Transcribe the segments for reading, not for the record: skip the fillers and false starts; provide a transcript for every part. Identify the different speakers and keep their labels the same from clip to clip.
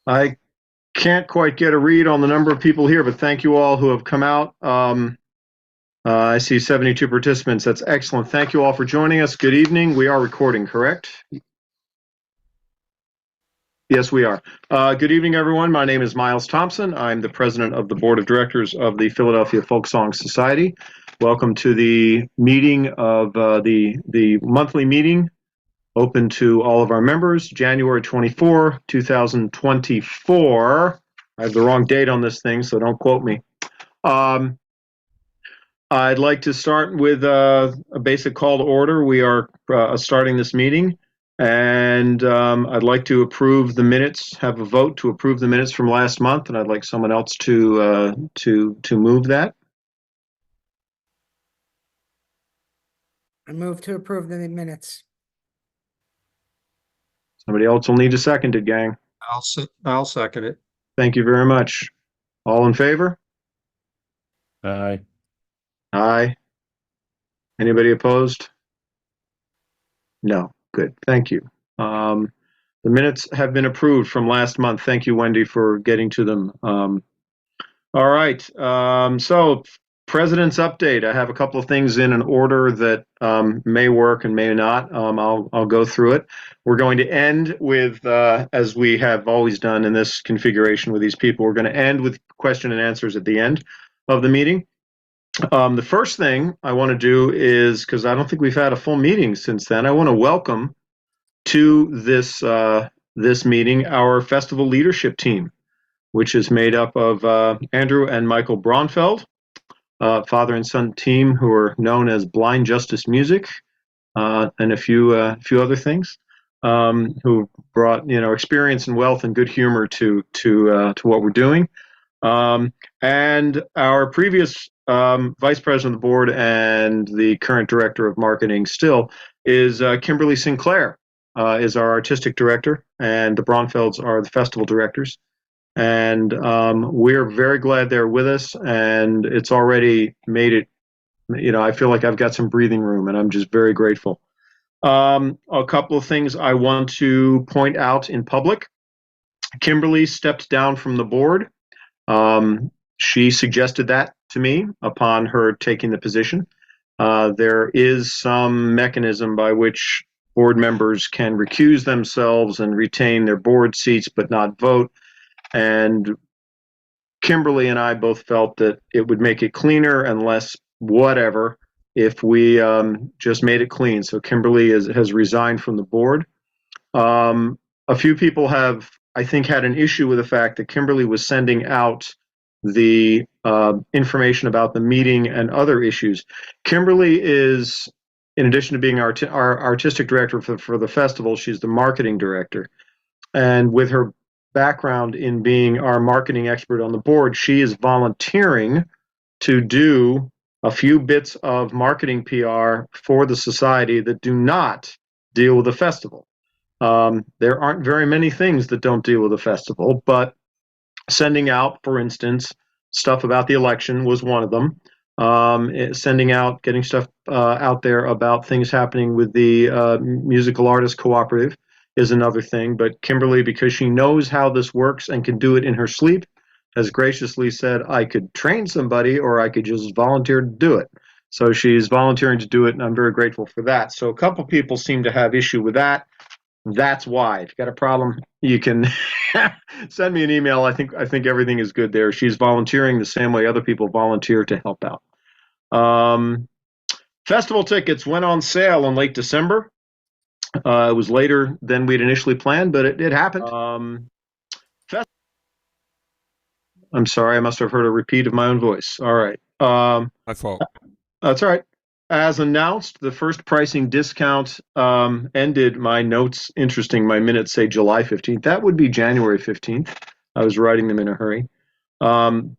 Speaker 1: I can't quite get a read on the number of people here, but thank you all who have come out. I see 72 participants. That's excellent. Thank you all for joining us. Good evening. We are recording, correct? Yes, we are. Good evening, everyone. My name is Miles Thompson. I'm the president of the board of directors of the Philadelphia Folksong Society. Welcome to the meeting of the monthly meeting open to all of our members, January 24, 2024. I have the wrong date on this thing, so don't quote me. I'd like to start with a basic call to order. We are starting this meeting, and I'd like to approve the minutes, have a vote to approve the minutes from last month, and I'd like someone else to move that.
Speaker 2: I move to approve the minutes.
Speaker 1: Somebody else will need to second it, gang.
Speaker 3: I'll second it.
Speaker 1: Thank you very much. All in favor?
Speaker 3: Aye.
Speaker 1: Aye. Anybody opposed? No. Good. Thank you. The minutes have been approved from last month. Thank you, Wendy, for getting to them. All right. So, President's update. I have a couple of things in an order that may work and may not. I'll go through it. We're going to end with, as we have always done in this configuration with these people, we're going to end with question and answers at the end of the meeting. The first thing I want to do is, because I don't think we've had a full meeting since then, I want to welcome to this meeting our festival leadership team, which is made up of Andrew and Michael Braunfeld, father and son team who are known as Blind Justice Music, and a few other things, who brought experience and wealth and good humor to what we're doing. And our previous vice president of the board and the current director of marketing still is Kimberly Sinclair, is our artistic director, and the Braunfelds are the festival directors. And we're very glad they're with us, and it's already made it, I feel like I've got some breathing room, and I'm just very grateful. A couple of things I want to point out in public. Kimberly stepped down from the board. She suggested that to me upon her taking the position. There is some mechanism by which board members can recuse themselves and retain their board seats but not vote. And Kimberly and I both felt that it would make it cleaner and less whatever if we just made it clean. So Kimberly has resigned from the board. A few people have, I think, had an issue with the fact that Kimberly was sending out the information about the meeting and other issues. Kimberly is, in addition to being our artistic director for the festival, she's the marketing director. And with her background in being our marketing expert on the board, she is volunteering to do a few bits of marketing PR for the society that do not deal with the festival. There aren't very many things that don't deal with the festival, but sending out, for instance, stuff about the election was one of them. Sending out, getting stuff out there about things happening with the Musical Artists Cooperative is another thing. But Kimberly, because she knows how this works and can do it in her sleep, has graciously said, I could train somebody or I could just volunteer to do it. So she's volunteering to do it, and I'm very grateful for that. So a couple people seem to have issue with that. That's why. If you've got a problem, you can send me an email. I think everything is good there. She's volunteering the same way other people volunteer to help out. Festival tickets went on sale in late December. It was later than we'd initially planned, but it happened. I'm sorry, I must have heard a repeat of my own voice. All right.
Speaker 3: My fault.
Speaker 1: That's all right. As announced, the first pricing discount ended. My notes, interesting, my minutes say July 15th. That would be January 15th. I was writing them in a hurry.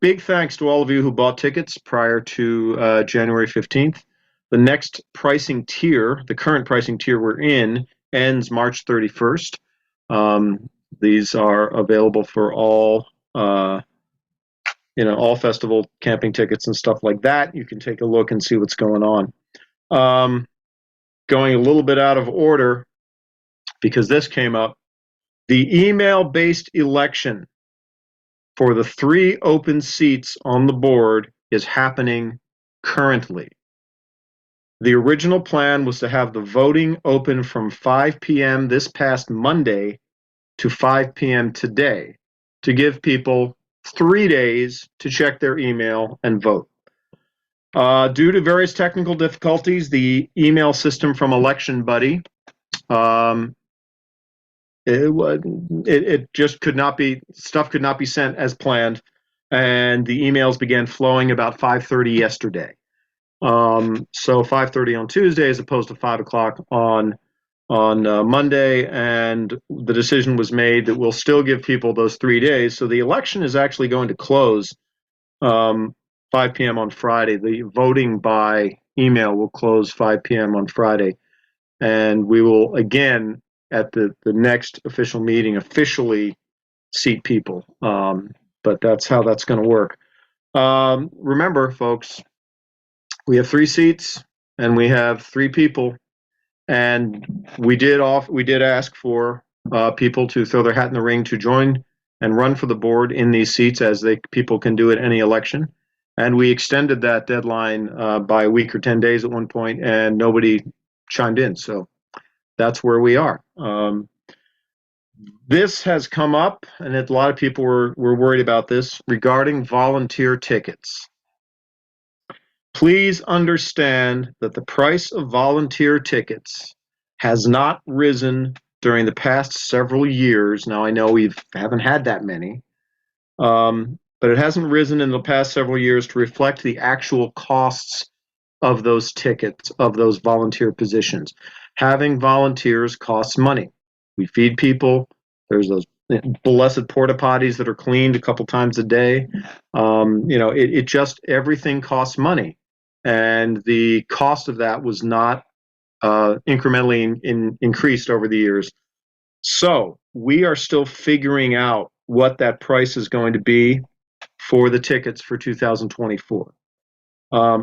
Speaker 1: Big thanks to all of you who bought tickets prior to January 15th. The next pricing tier, the current pricing tier we're in, ends March 31st. These are available for all all festival camping tickets and stuff like that. You can take a look and see what's going on. Going a little bit out of order, because this came up, The email-based election for the 3 open seats on the board is happening currently. The original plan was to have the voting open from 5 p.m. this past Monday to 5 p.m. today to give people 3 days to check their email and vote. Due to various technical difficulties, the email system from Election Buddy, it just could not be, stuff could not be sent as planned, and the emails began flowing about 5:30 yesterday. So 5:30 on Tuesday as opposed to 5 o'clock on Monday, and the decision was made that we'll still give people those 3 days. So the election is actually going to close 5 p.m. on Friday. The voting by email will close 5 p.m. on Friday, and we will again at the next official meeting officially seat people. But that's how that's going to work. Remember, folks, we have 3 seats and we have 3 people, and we did ask for people to throw their hat in the ring to join and run for the board in these seats, as people can do at any election. And we extended that deadline by a week or 10 days at one point, and nobody chimed in. So that's where we are. This has come up, and a lot of people were worried about this, regarding volunteer tickets. Please understand that the price of volunteer tickets has not risen during the past several years. Now, I know we haven't had that many, but it hasn't risen in the past several years to reflect the actual costs of those tickets, of those volunteer positions. Having volunteers costs money. We feed people. There's those blessed porta potties that are cleaned a couple times a day. It just, everything costs money. And the cost of that was not incrementally increased over the years. So we are still figuring out what that price is going to be for the tickets for 2024.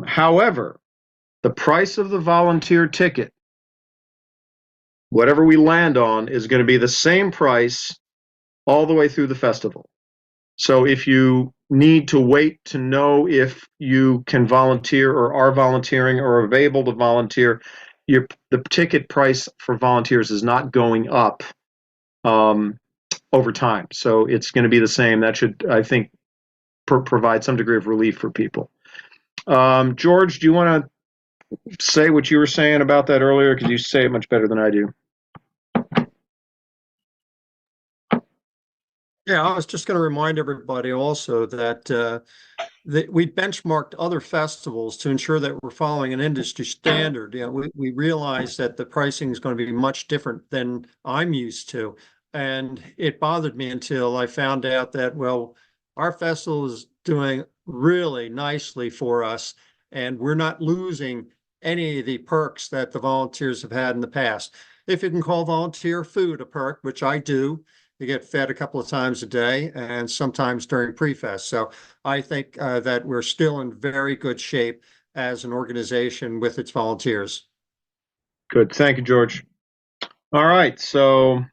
Speaker 1: However, the price of the volunteer ticket, whatever we land on, is going to be the same price all the way through the festival. So if you need to wait to know if you can volunteer or are volunteering or are able to volunteer, the ticket price for volunteers is not going up over time. So it's going to be the same. That should, I think, provide some degree of relief for people. George, do you want to say what you were saying about that earlier? Because you say it much better than I do.
Speaker 3: Yeah, I was just going to remind everybody also that we benchmarked other festivals to ensure that we're following an industry standard. We realize that the pricing is going to be much different than I'm used to. And it bothered me until I found out that, well, our festival is doing really nicely for us, and we're not losing any of the perks that the volunteers have had in the past. If you can call volunteer food a perk, which I do, you get fed a couple of times a day and sometimes during pre-fest. So I think that we're still in very good shape as an organization with its volunteers.
Speaker 1: Good. Thank you, George. All right. So,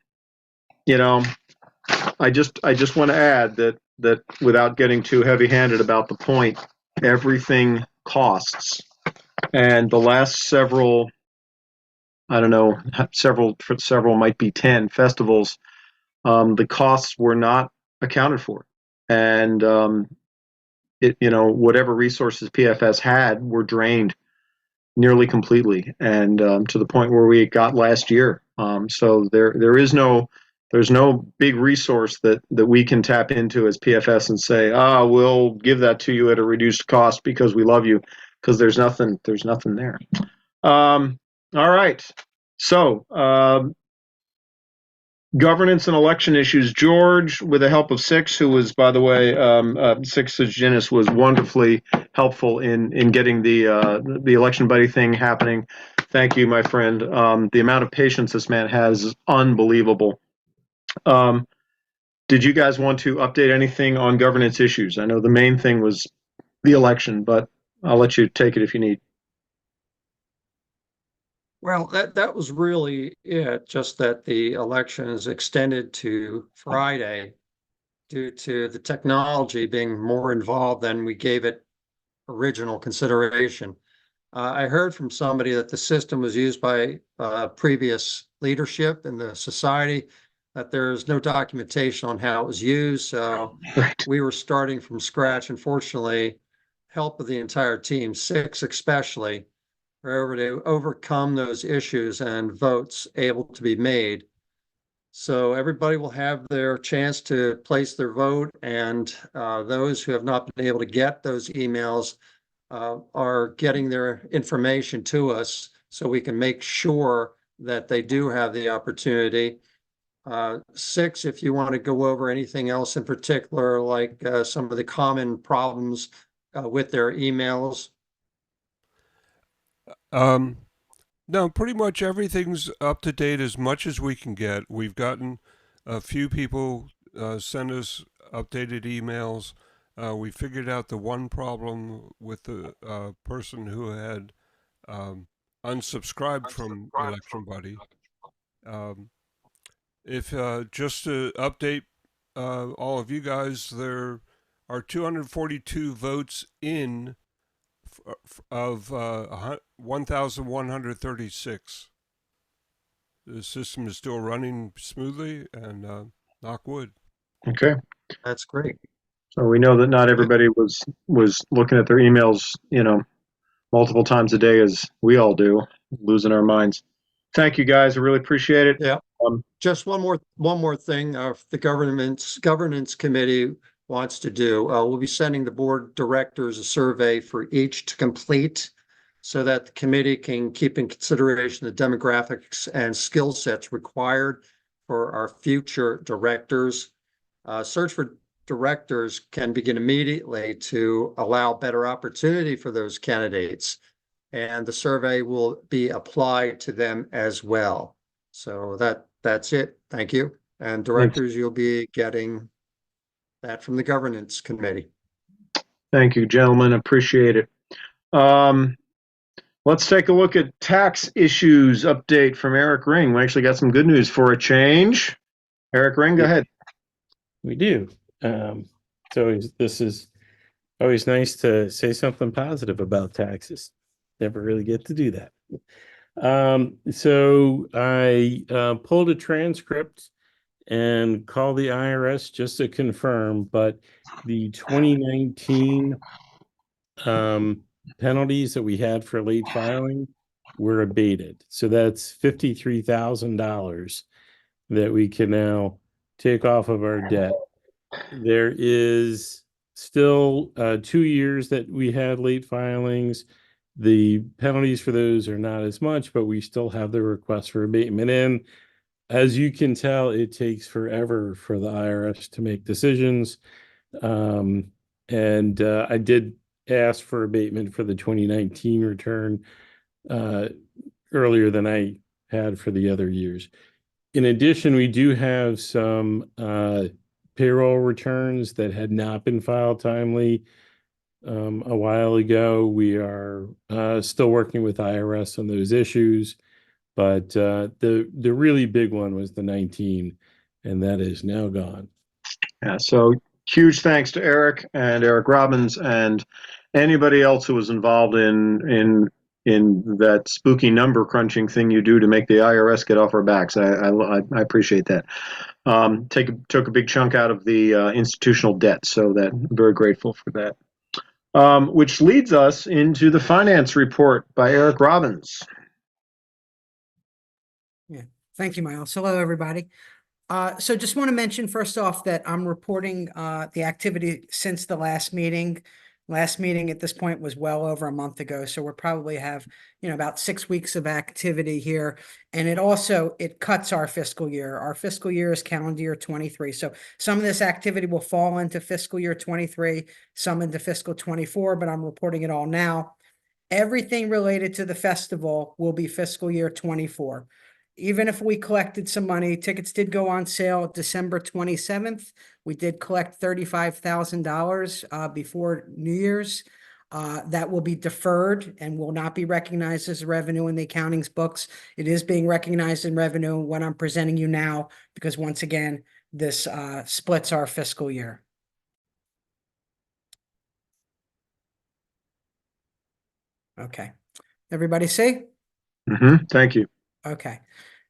Speaker 1: I just want to add that without getting too heavy-handed about the point, everything costs. And the last several, I don't know, several might be 10 festivals, the costs were not accounted for. And whatever resources PFS had were drained nearly completely, and to the point where we got last year. So there's no big resource that we can tap into as PFS and say, we'll give that to you at a reduced cost because we love you, because there's nothing there. All right. So governance and election issues. George, with the help of Six, who was, by the way, Six Ginnis was wonderfully helpful in getting the election buddy thing happening. Thank you, my friend. The amount of patience this man has is unbelievable. Did you guys want to update anything on governance issues? I know the main thing was the election, but I'll let you take it if you need.
Speaker 3: Well, that was really it, just that the election is extended to Friday due to the technology being more involved than we gave it original consideration. I heard from somebody that the system was used by previous leadership in the society, that there's no documentation on how it was used. So
Speaker 1: Right.
Speaker 3: we were starting from scratch. Unfortunately, help of the entire team, six especially, were able to overcome those issues and votes able to be made. So everybody will have their chance to place their vote, and those who have not been able to get those emails are getting their information to us so we can make sure that they do have the opportunity. Six, if you want to go over anything else in particular, like some of the common problems with their emails.
Speaker 4: Um, no, pretty much everything's up to date as much as we can get. We've gotten a few people send us updated emails. We figured out the one problem with the person who had um, unsubscribed from Election Buddy. Um, if just to update all of you guys, there are 242 votes in of 1,136. The system is still running smoothly, and knock wood.
Speaker 1: Okay.
Speaker 3: That's great.
Speaker 1: So we know that not everybody was looking at their emails, multiple times a day as we all do, losing our minds. Thank you guys. I really appreciate it.
Speaker 3: Yeah.
Speaker 1: Um,
Speaker 3: Just one more thing, the governance committee wants to do. We'll be sending the board directors a survey for each to complete so that the committee can keep in consideration the demographics and skill sets required for our future directors. Search for directors can begin immediately to allow better opportunity for those candidates, and the survey will be applied to them as well. So that's it. Thank you. And directors, you'll be getting that from the governance committee.
Speaker 1: Thank you, gentlemen. Appreciate it. Um, let's take a look at tax issues update from Eric Ring. We actually got some good news for a change. Eric Ring, go ahead.
Speaker 5: We do. This is always nice to say something positive about taxes. Never really get to do that. So I pulled a transcript and called the IRS just to confirm, but the 2019 penalties that we had for late filing were abated. So that's $53,000 that we can now take off of our debt. There is still 2 years that we had late filings. The penalties for those are not as much, but we still have the request for abatement in. As you can tell, it takes forever for the IRS to make decisions. I did ask for abatement for the 2019 return earlier than I had for the other years. In addition, we do have some payroll returns that had not been filed timely a while ago. We are still working with IRS on those issues, but the really big one was the 19, and that is now gone.
Speaker 1: Yeah, so huge thanks to Eric and Eric Robbins and anybody else who was involved in that spooky number crunching thing you do to make the IRS get off our backs. I appreciate that. Took a big chunk out of the institutional debt, so that I'm very grateful for that. Which leads us into the finance report by Eric Robbins.
Speaker 2: Yeah. Thank you, Miles. Hello, everybody. So just want to mention first off that I'm reporting the activity since the last meeting. Last meeting at this point was well over a month ago, so we'll probably have about 6 weeks of activity here. And it cuts our fiscal year. Our fiscal year is calendar year 23. So some of this activity will fall into fiscal year 23, some into fiscal 24, but I'm reporting it all now. Everything related to the festival will be fiscal year 24. Even if we collected some money, tickets did go on sale December 27th. We did collect $35,000 before New Year's. that will be deferred and will not be recognized as revenue in the accounting's books. It is being recognized in revenue when I'm presenting you now, because once again, this splits our fiscal year. Okay. Everybody see?
Speaker 1: Thank you.
Speaker 2: Okay.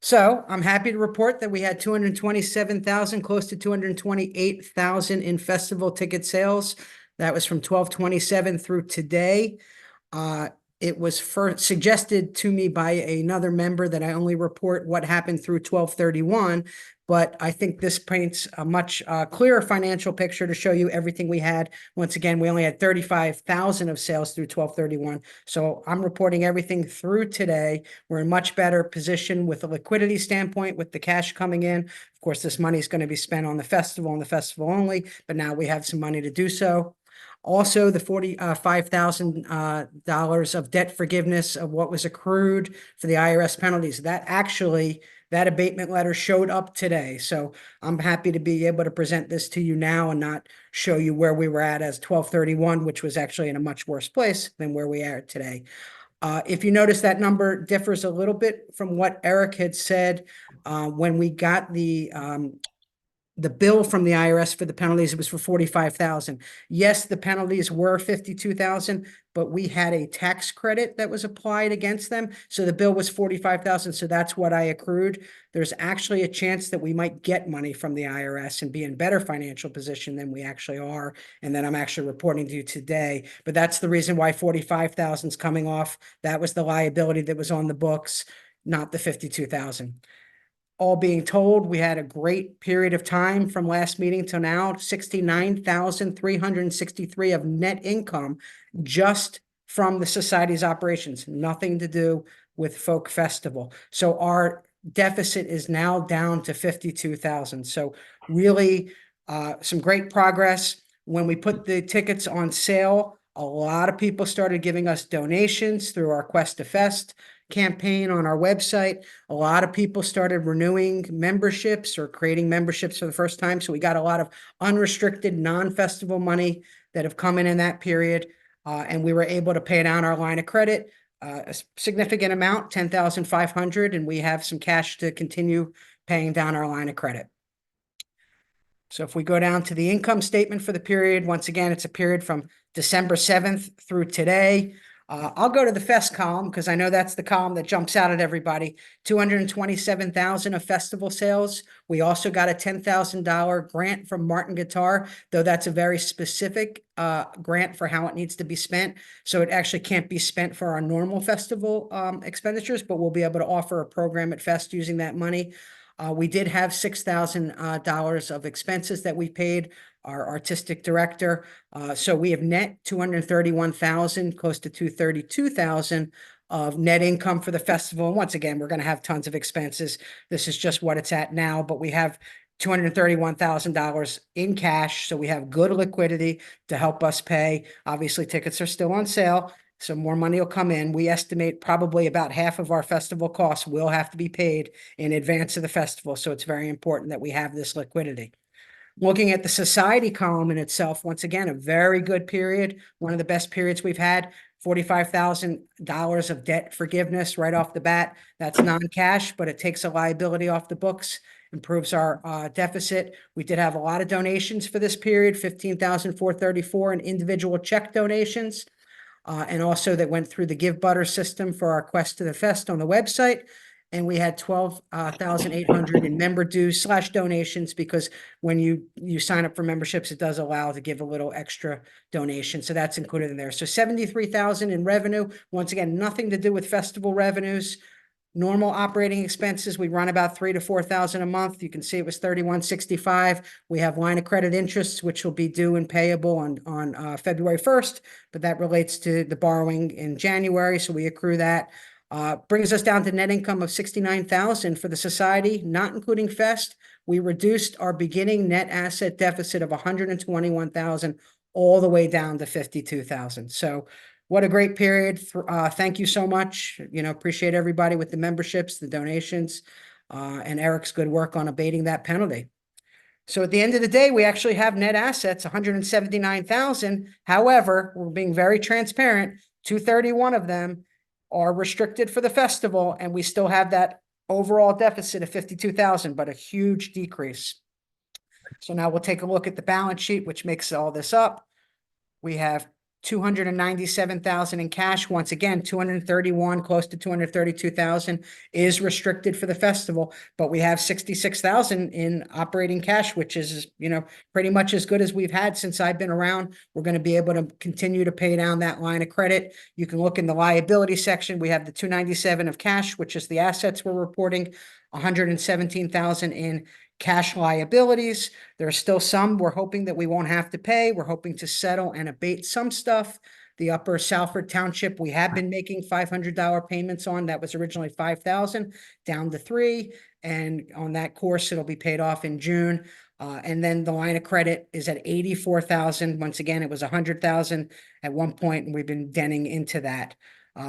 Speaker 2: So I'm happy to report that we had 227,000, close to 228,000 in festival ticket sales. That was from 12/27 through today. It was first suggested to me by another member that I only report what happened through 12/31, but I think this paints a much clearer financial picture to show you everything we had. Once again, we only had 35,000 of sales through 12/31. So I'm reporting everything through today. We're in much better position with a liquidity standpoint, with the cash coming in. Of course, this money is going to be spent on the festival and the festival only, but now we have some money to do so. Also, the $45,000 of debt forgiveness of what was accrued for the IRS penalties. That abatement letter showed up today. So I'm happy to be able to present this to you now and not show you where we were at as 12/31, which was actually in a much worse place than where we are today. If you notice, that number differs a little bit from what Eric had said when we got the bill from the IRS for the penalties. It was for 45,000. Yes, the penalties were 52,000, but we had a tax credit that was applied against them. So the bill was 45,000. So that's what I accrued. There's actually a chance that we might get money from the IRS and be in better financial position than we actually are. And then I'm actually reporting to you today, but that's the reason why 45,000 is coming off. That was the liability that was on the books, not the 52,000. All being told, we had a great period of time from last meeting till now, 69,363 of net income just from the society's operations, nothing to do with Folk Festival. So our deficit is now down to 52,000. So really some great progress. When we put the tickets on sale, a lot of people started giving us donations through our Quest to Fest campaign on our website. A lot of people started renewing memberships or creating memberships for the first time. So we got a lot of unrestricted non-festival money that have come in that period. And we were able to pay down our line of credit, a significant amount, 10,500, and we have some cash to continue paying down our line of credit. So if we go down to the income statement for the period, once again, it's a period from December 7th through today. I'll go to the fest column because I know that's the column that jumps out at everybody. 227,000 of festival sales. We also got a $10,000 grant from Martin Guitar, though that's a very specific grant for how it needs to be spent. So it actually can't be spent for our normal festival expenditures, but we'll be able to offer a program at Fest using that money. We did have $6,000 of expenses that we paid our artistic director. So we have net 231,000, close to 232,000 of net income for the festival. And once again, we're going to have tons of expenses. This is just what it's at now, but we have $231,000 in cash. So we have good liquidity to help us pay. Obviously, tickets are still on sale, so more money will come in. We estimate probably about half of our festival costs will have to be paid in advance of the festival. So it's very important that we have this liquidity. Looking at the society column in itself, once again, a very good period, one of the best periods we've had. $45,000 of debt forgiveness right off the bat. That's non-cash, but it takes a liability off the books, improves our deficit. We did have a lot of donations for this period, 15,434 in individual check donations. And also that went through the Give Butter system for our Quest to the Fest on the website. And we had 12,800 in member dues / donations, because when you sign up for memberships, it does allow to give a little extra donation. So that's included in there. So 73,000 in revenue. Once again, nothing to do with festival revenues. Normal operating expenses, we run about 3,000 to 4,000 a month. You can see it was 3165. We have line of credit interests, which will be due and payable on February 1st, but that relates to the borrowing in January. So we accrue that. Brings us down to net income of 69,000 for the society, not including Fest. We reduced our beginning net asset deficit of 121,000 all the way down to 52,000. So what a great period. Thank you so much. Appreciate everybody with the memberships, the donations, and Eric's good work on abating that penalty. So at the end of the day, we actually have net assets, 179,000. However, we're being very transparent. 231 of them are restricted for the festival, and we still have that overall deficit of 52,000, but a huge decrease. So now we'll take a look at the balance sheet, which makes all this up. We have 297,000 in cash. Once again, 231, close to 232,000 is restricted for the festival, but we have 66,000 in operating cash, which is, pretty much as good as we've had since I've been around. We're going to be able to continue to pay down that line of credit. You can look in the liability section. We have the 297 of cash, which is the assets we're reporting, 117,000 in cash liabilities. There are still some we're hoping that we won't have to pay. We're hoping to settle and abate some stuff. The Upper Salford Township, we have been making $500 payments on. That was originally 5,000 down to 3. And on that course, it'll be paid off in June. And then the line of credit is at 84,000. Once again, it was 100,000 at one point, and we've been denting into that.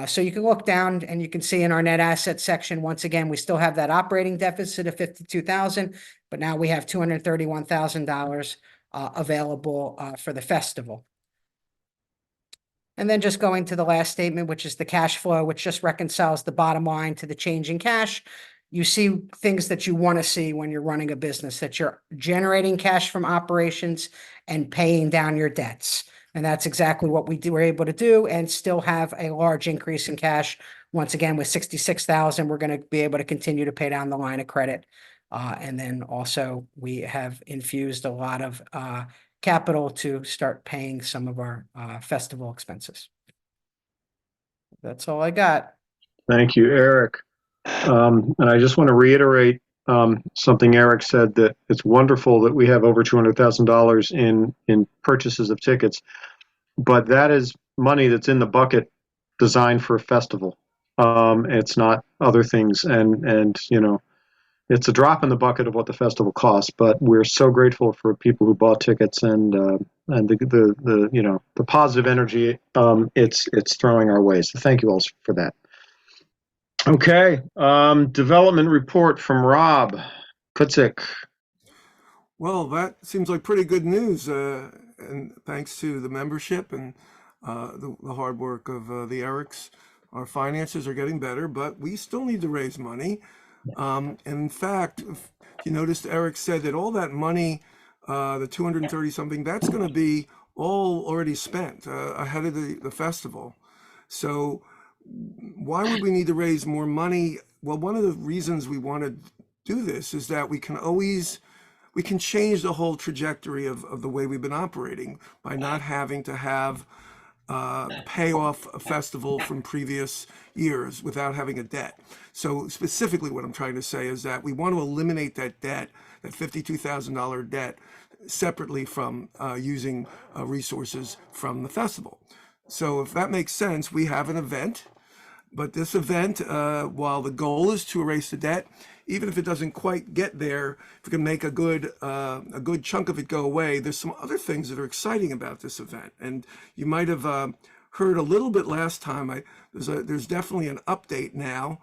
Speaker 2: So you can look down and you can see in our net assets section, once again, we still have that operating deficit of 52,000, but now we have $231,000 available for the festival. And then just going to the last statement, which is the cash flow, which just reconciles the bottom line to the change in cash. You see things that you want to see when you're running a business, that you're generating cash from operations and paying down your debts. And that's exactly what we were able to do, and still have a large increase in cash. Once again, with 66,000, we're going to be able to continue to pay down the line of credit. And then also we have infused a lot of capital to start paying some of our festival expenses. That's all I got.
Speaker 1: Thank you, Eric. And I just want to reiterate something Eric said, that it's wonderful that we have over $200,000 in purchases of tickets, but that is money that's in the bucket designed for a festival. It's not other things, and it's a drop in the bucket of what the festival costs. But we're so grateful for people who bought tickets and the positive energy it's throwing our way. So thank you all for that. Okay, development report from Rob Kutzik.
Speaker 6: Well, that seems like pretty good news, and thanks to the membership and the hard work of the Erics, our finances are getting better, but we still need to raise money. And in fact, if you noticed, Eric said that all that money, the 230 something, that's going to be all already spent ahead of the festival. So why would we need to raise more money? Well, one of the reasons we want to do this is that we can change the whole trajectory of the way we've been operating by not having to have pay off a festival from previous years without having a debt. So specifically what I'm trying to say is that we want to eliminate that debt, that $52,000 debt, separately from using resources from the festival. So if that makes sense, we have an event, but this event, while the goal is to erase the debt, even if it doesn't quite get there, if we can make a good chunk of it go away, there's some other things that are exciting about this event. And you might have heard a little bit last time. There's definitely an update now,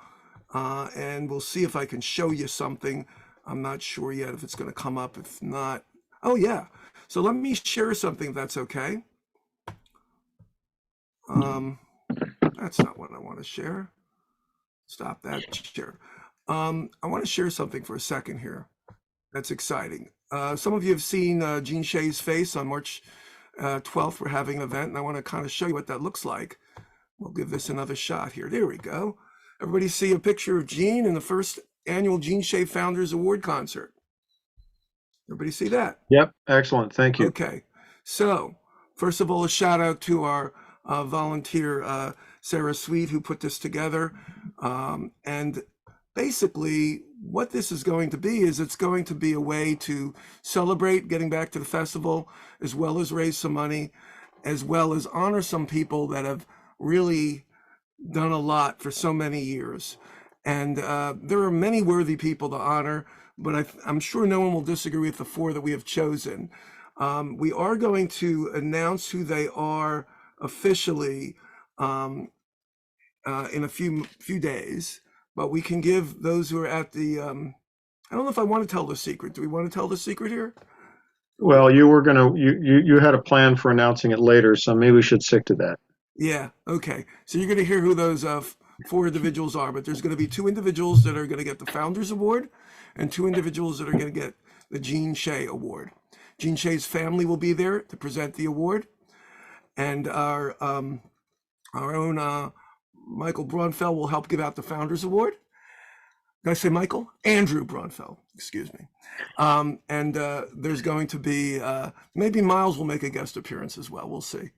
Speaker 6: and we'll see if I can show you something. I'm not sure yet if it's going to come up. If not, oh yeah. So let me share something if that's okay. That's not what I want to share. Stop that share. I want to share something for a second here. That's exciting. Some of you have seen Gene Shea's face on March 12th. We're having an event, and I want to kind of show you what that looks like. We'll give this another shot here. There we go. Everybody see a picture of Gene in the first annual Gene Shea Founders Award concert? Everybody see that?
Speaker 1: Yep, excellent. Thank you.
Speaker 6: Okay. So first of all, a shout out to our volunteer, Sarah Sweet, who put this together. And basically what this is going to be is it's going to be a way to celebrate getting back to the festival, as well as raise some money, as well as honor some people that have really done a lot for so many years. And there are many worthy people to honor, but I'm sure no one will disagree with the 4 that we have chosen. We are going to announce who they are officially in a few days, but we can give those who are at the I don't know if I want to tell the secret. Do we want to tell the secret here?
Speaker 1: Well, you had a plan for announcing it later, so maybe we should stick to that.
Speaker 6: Yeah. Okay. So you're going to hear who those 4 individuals are, but there's going to be 2 individuals that are going to get the Founders Award and 2 individuals that are going to get the Gene Shea Award. Gene Shea's family will be there to present the award, and our own Michael Braunfeld will help give out the Founders Award. Did I say Michael? Andrew Braunfeld, excuse me. And there's going to be, maybe Miles will make a guest appearance as well. We'll see.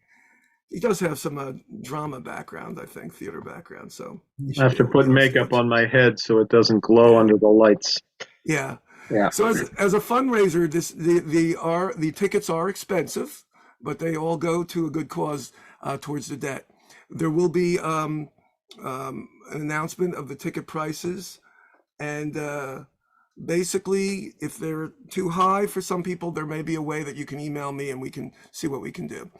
Speaker 6: He does have some drama background, I think, theater background. So
Speaker 1: I have to put makeup on my head so it doesn't glow under the lights.
Speaker 6: Yeah.
Speaker 1: Yeah.
Speaker 6: So as a fundraiser, the tickets are expensive, but they all go to a good cause towards the debt. There will be an announcement of the ticket prices, and basically, if they're too high for some people, there may be a way that you can email me and we can see what we can do.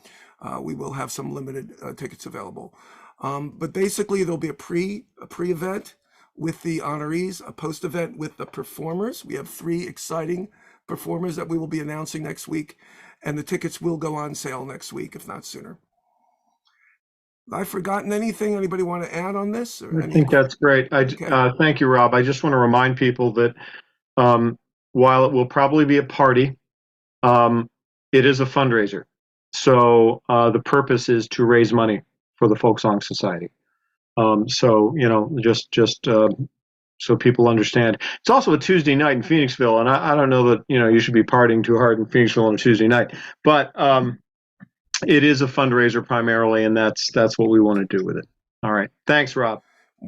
Speaker 6: We will have some limited tickets available, but basically there'll be a pre-event with the honorees, a post-event with the performers. We have 3 exciting performers that we will be announcing next week, and the tickets will go on sale next week, if not sooner. Have I forgotten anything? Anybody want to add on this?
Speaker 1: I think that's great. Thank you, Rob. I just want to remind people that while it will probably be a party, it is a fundraiser. So the purpose is to raise money for the Folksong Society. So, just so people understand. It's also a Tuesday night in Phoenixville, and I don't know that, you should be partying too hard in Phoenixville on a Tuesday night. But it is a fundraiser primarily, and that's what we want to do with it. All right. Thanks, Rob.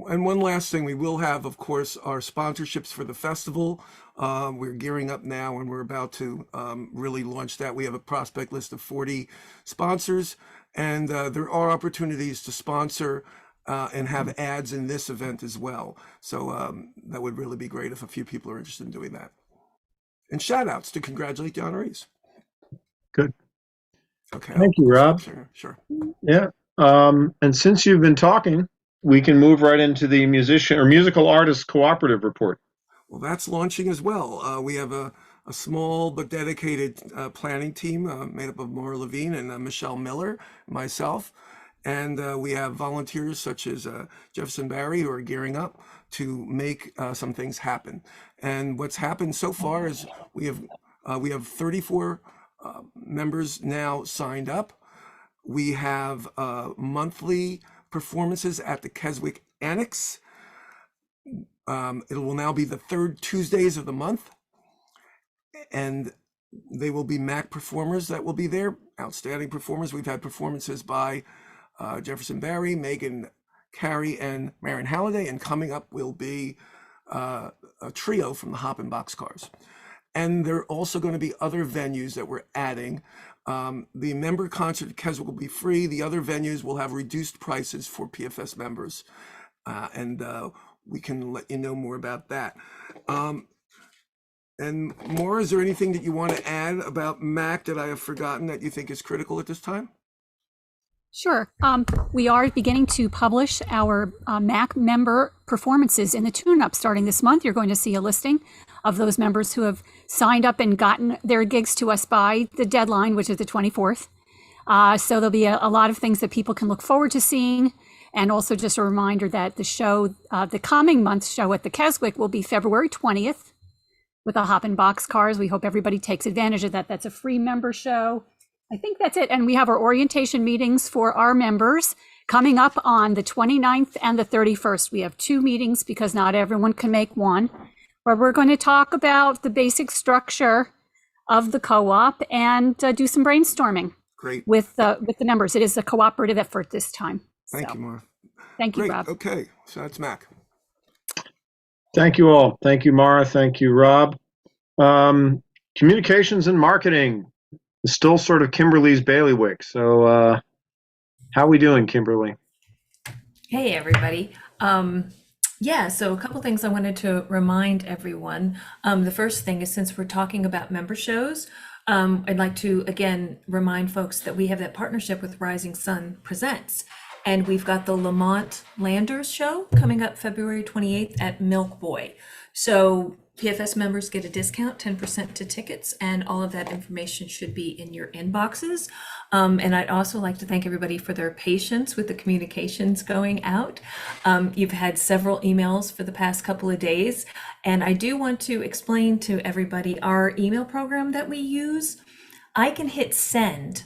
Speaker 6: And one last thing, we will have, of course, our sponsorships for the festival. We're gearing up now, and we're about to really launch that. We have a prospect list of 40 sponsors, and there are opportunities to sponsor and have ads in this event as well. So that would really be great if a few people are interested in doing that. And shout outs to congratulate the honorees.
Speaker 1: Good.
Speaker 6: Okay.
Speaker 1: Thank you, Rob.
Speaker 6: Sure.
Speaker 1: Yeah. And since you've been talking, we can move right into the musical artist cooperative report.
Speaker 6: Well, that's launching as well. We have a small but dedicated planning team made up of Maura Levine and Michelle Miller, myself. And we have volunteers such as Jefferson Barry, who are gearing up to make some things happen. And what's happened so far is we have 34 members now signed up. We have monthly performances at the Keswick Annex. It will now be the 3rd Tuesdays of the month, and they will be MAC performers that will be there, outstanding performers. We've had performances by Jefferson Barry, Megan Carey, and Marion Halliday, and coming up will be a trio from the Hop and Boxcars. And there are also going to be other venues that we're adding. The member concert at Keswick will be free. The other venues will have reduced prices for PFS members. And we can let you know more about that. And Maura, is there anything that you want to add about MAC that I have forgotten that you think is critical at this time?
Speaker 7: Sure. We are beginning to publish our MAC member performances in the tune-up starting this month. You're going to see a listing of those members who have signed up and gotten their gigs to us by the deadline, which is the 24th. So there'll be a lot of things that people can look forward to seeing. And also just a reminder that the show, the coming month's show at the Keswick will be February 20th with the Hop and Boxcars. We hope everybody takes advantage of that. That's a free member show. I think that's it. And we have our orientation meetings for our members coming up on the 29th and the 31st. We have 2 meetings because not everyone can make one, where we're going to talk about the basic structure of the co-op and do some brainstorming.
Speaker 6: Great.
Speaker 7: With the members. It is a cooperative effort this time.
Speaker 6: Thank you, Maura.
Speaker 7: Thank you,
Speaker 6: Great.
Speaker 7: Rob.
Speaker 6: Okay, so that's MAC.
Speaker 1: Thank you all. Thank you, Maura. Thank you, Rob. Communications and marketing is still sort of Kimberly's bailiwick. So how are we doing, Kimberly?
Speaker 8: Hey, everybody. Yeah, so a couple things I wanted to remind everyone. The first thing is, since we're talking about member shows, I'd like to, again, remind folks that we have that partnership with Rising Sun Presents. And we've got the Lamont Landers show coming up February 28th at Milk Boy. So PFS members get a discount, 10% to tickets, and all of that information should be in your inboxes. And I'd also like to thank everybody for their patience with the communications going out. You've had several emails for the past couple of days, and I do want to explain to everybody our email program that we use. I can hit send,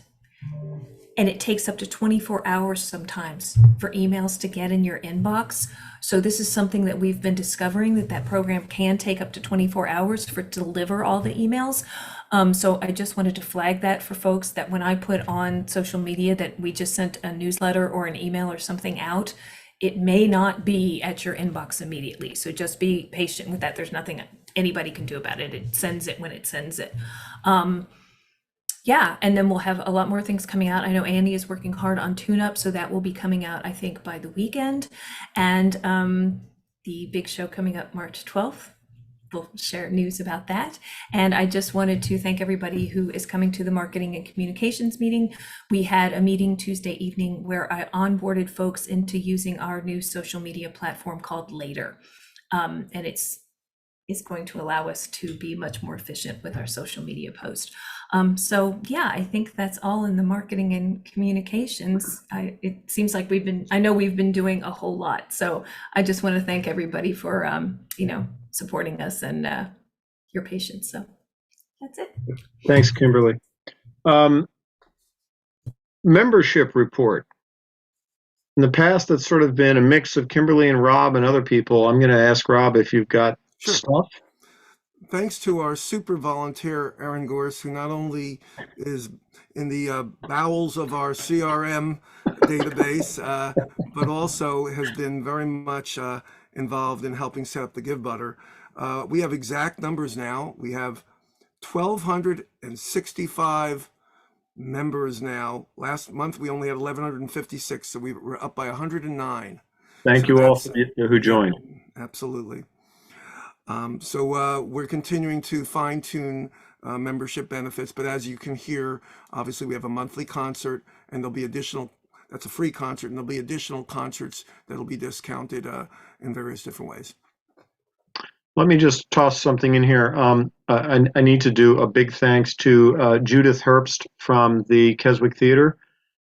Speaker 8: and it takes up to 24 hours sometimes for emails to get in your inbox. So this is something that we've been discovering, that program can take up to 24 hours for it to deliver all the emails. So I just wanted to flag that for folks, that when I put on social media that we just sent a newsletter or an email or something out, it may not be at your inbox immediately. So just be patient with that. There's nothing anybody can do about it. It sends it when it sends it. Yeah, and then we'll have a lot more things coming out. I know Andy is working hard on tune-up, so that will be coming out, I think, by the weekend. And the big show coming up March 12th, we'll share news about that. And I just wanted to thank everybody who is coming to the marketing and communications meeting. We had a meeting Tuesday evening where I onboarded folks into using our new social media platform called Later. And it's going to allow us to be much more efficient with our social media post. So yeah, I think that's all in the marketing and communications. It seems like I know we've been doing a whole lot. So I just want to thank everybody for, supporting us and your patience. So that's it.
Speaker 1: Thanks, Kimberly. Membership report. In the past, that's sort of been a mix of Kimberly and Rob and other people. I'm going to ask Rob if you've got stuff.
Speaker 6: Thanks to our super volunteer, Aaron Gorse, who not only is in the bowels of our CRM database, but also has been very much involved in helping set up the Give Butter. We have exact numbers now. We have 1,265 members now. Last month, we only had 1,156, so we were up by 109.
Speaker 1: Thank you all who joined.
Speaker 6: Yeah, absolutely. So we're continuing to fine tune membership benefits, but as you can hear, obviously we have a monthly concert and there'll be that's a free concert, and there'll be additional concerts that'll be discounted in various different ways.
Speaker 1: Let me just toss something in here. I need to do a big thanks to Judith Herbst from the Keswick Theater,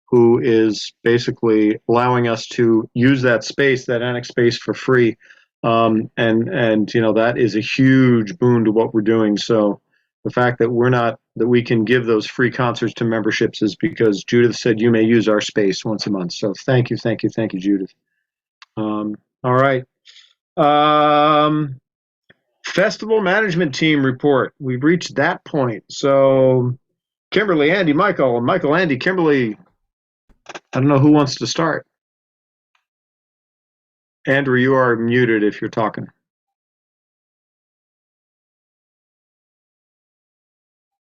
Speaker 1: who is basically allowing us to use that space, that annex space, for free. And that is a huge boon to what we're doing. So the fact that we can give those free concerts to memberships is because Judith said you may use our space once a month. So thank you, Judith. All right. Festival management team report. We've reached that point. So Kimberly, Andy, Michael, Andy, Kimberly. I don't know who wants to start. Andrew, you are muted if you're talking.